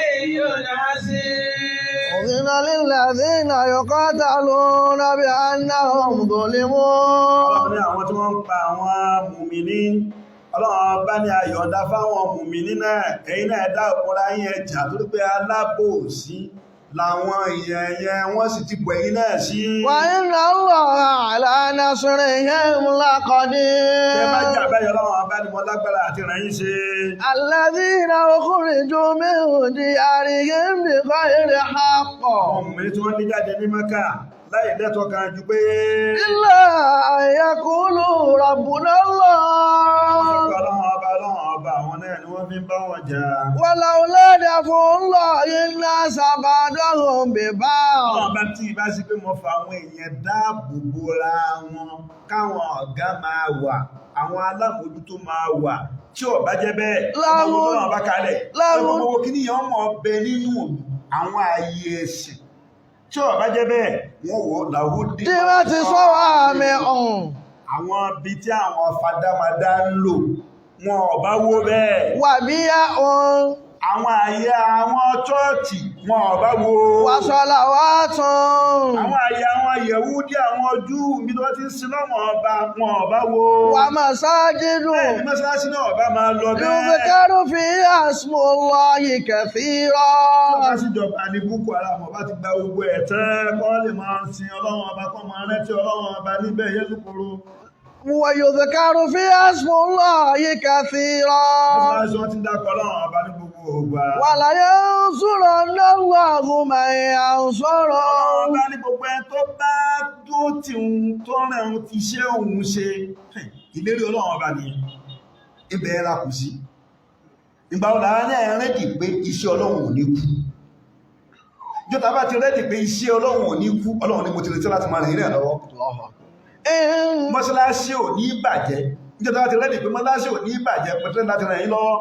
عزيز. أذن للذين يقاتلون بأنهم ظلموا. Ọlọ́run ní àwọn tí wọ́n ń pa àwọn mùmìní, Ọlọ́run bá ní àyọ̀ǹda fáwọn mùmìní náà, ẹ̀yin náà dá ọ̀pọ̀lá yín ẹjà tó rí pé alábòsí láwọn èèyàn yẹn wọ́n sì ti bọ̀ ẹ̀yin náà sí. وإن الله على نصرهم لقدير. Tẹ́ bá jà bẹ́yọ̀ Ọlọ́run abánimọ̀ lágbára àti ìrànyìn ṣe. الذين أخرجوا من ديارهم بغير حق Àwọn mùmìní tí wọ́n ní jáde ní Mẹ́kà láì lẹ́tọ̀ọ́ kan ju pé إلا أن يقولوا ربنا الله Ọlọ́run ọba àwọn náà ni wọ́n fi ń bá wọn jà. ولولا دفع الله الناس بعضهم ببعض Ọlọ́run bá tí ìbá sí pé mo fa àwọn èèyàn dáàbò bora wọn káwọn ọ̀gá máa wà, àwọn alámòójútó máa wà, tí ó bá jẹ́ bẹ́ẹ̀ ọmọ ọmọ bá kalẹ̀ gbogbo kí níyàn mọ̀ ọbẹ̀ nínú àwọn ààyè ẹ̀sìn, tí ó bá jẹ́ bẹ́ẹ̀ wọ́n wò láwúdí tí wọ́n ti sọ́wọ́ àmì ọ̀hún àwọn ibi tí àwọn fadámadá ń lò wọn ò bá wó bẹ́ẹ̀ wà bí i ọ̀hún àwọn àyè àwọn chọ́ọ̀chì wọn ò bá wo وصلوات àwọn àyè àwọn Yẹ̀húdí àwọn Júù bí wọ́n ti ń sin lọ́wọ́ ọba wọn ò bá wo ومساجد bẹ́ẹ̀ ni mọ́sálásí náà ọba máa lọ bẹ́ẹ̀ يذكر فيها اسم الله كثيرا mọ́sálásí ìjọba ní Boko Haram ọba ti gba gbogbo ẹ̀ tán kọ́ lè máa sin Ọlọ́run ọba kọ́ máa rántí Ọlọ́run ọba níbẹ̀ yẹ́sùkúrú ويذكر فيها اسم الله كثيرا mọ́sálásí wọn ti ń dákọ̀ Ọlọ́run ọba ní gbogbo ògbà ولينصرن الله من ينصره ọba ní gbogbo ẹ tó bá tó tí ń tó rẹ̀ ń ti ṣe òun ṣe ìlérí Ọlọ́run ọba ni ibẹ̀ ẹ̀rà kù sí ìgbà ọ̀dà náà rẹ́dì pé iṣẹ́ Ọlọ́run ò ní kú jọta bá ti rẹ́dì pé iṣẹ́ Ọlọ́run ò ní kú Ọlọ́run ní mo ti retí láti máa rìn rẹ̀ lọ́wọ́ mọ́ṣáláṣí ò ní bàjẹ́ jọta bá ti rẹ́dì pé mọ́ṣáláṣí ò ní bàjẹ́ pẹ̀tẹ́ láti rìn lọ́wọ́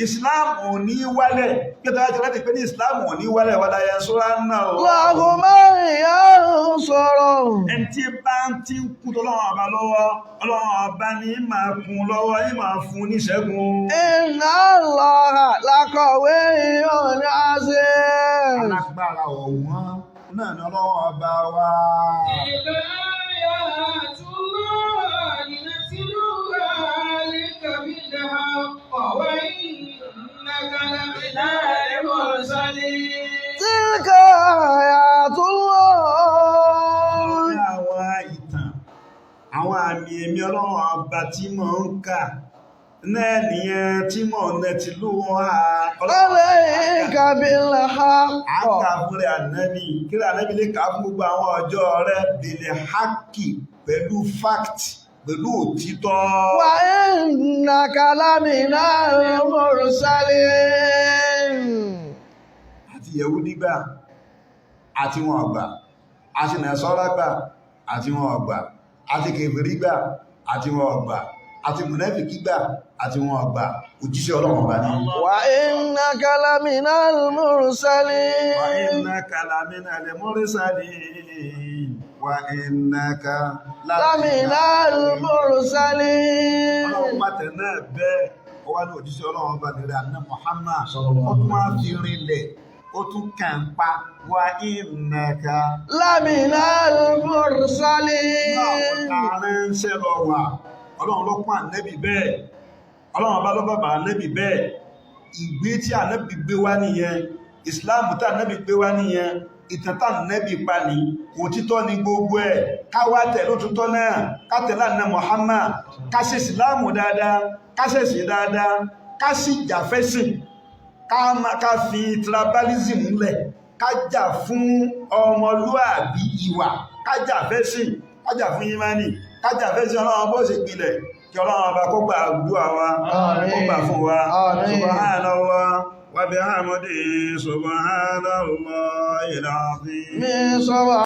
Islam ò ní wálẹ̀ jọta bá ti rẹ́dì pé ní Islam ò ní wálẹ̀ wálá yẹn sọ́rọ̀ náà الله من ينصره ẹni tí bá ń tí ń kú tọ́lọ́wọ́ ọba lọ́wọ́ Ọlọ́run ọba ní máa kún lọ́wọ́ ní máa fún ní ṣẹ́gun إن الله لقوي عزيز alágbára ọ̀wọ́n náà ni Ọlọ́run ọba wa آيات الله نتلوها عليك بالحق وإنك لمن المرسلين تلك آيات الله àwọn ìtàn àwọn àmì èmi Ọlọ́run ọba tí mò ń kà náà nìyẹn tí mò ń nẹ́tì ló wọ́n عليك بالحق àkàfúnrẹ́ ànábì kí lè ànábì lè kà fún gbogbo àwọn ọjọ́ rẹ̀ bèlè hákì pẹ̀lú fact pẹ̀lú òtítọ́ وإنك لمن المرسلين àti Yẹhudi gbà àti wọn ọgbà àti Násárà gbà àti wọn ọgbà àti kèfèrí gbà àti wọn ọgbà àti mùnáfíkí gbà àti wọn ọgbà òjíṣẹ́ Ọlọ́run ọba ní وإنك لمن المرسلين وإنك لمن المرسلين وإنك لمن المرسلين Ọlọ́run pàtẹ̀ náà bẹ́ẹ̀ ó wá ní òjíṣẹ́ Ọlọ́run ọba nílẹ̀ àná Muhammad ó tún wá fi rinlẹ̀ ó tún kàn pa wá ìnàkà لمن المرسلين láàrin ń ṣẹ́ lọ wà Ọlọ́run ló pọ́n ànẹ́bì bẹ́ẹ̀ Ọlọ́run ọba ló bàbá ànẹ́bì bẹ́ẹ̀ ìgbé tí ànẹ́bì gbé wá nìyẹn ìsìláàmù tí ànẹ́bì gbé wá nìyẹn ìtàn tí ànẹ́bì pa ní òtítọ́ ni gbogbo ẹ̀ káwá tẹ̀ lótútọ́ náà ká tẹ̀lé àná Muhammad ká ṣe ìsìláàmù dáadáa ká ṣẹ̀sìn dáadáa ká sì jàfẹ́sìn ká fi tribalism lẹ̀ ká jà fún ọmọlúàbí ìwà ká jà fẹ́sìn ká jà fún ìmánì ká jà fẹ́sìn Ọlọ́run bó ṣe gbilẹ̀ kí Ọlọ́run ọba kó gbà àdúrà wa kó gbà fún wa subhanallah wa bihamdihi subhanallahil azim من صباح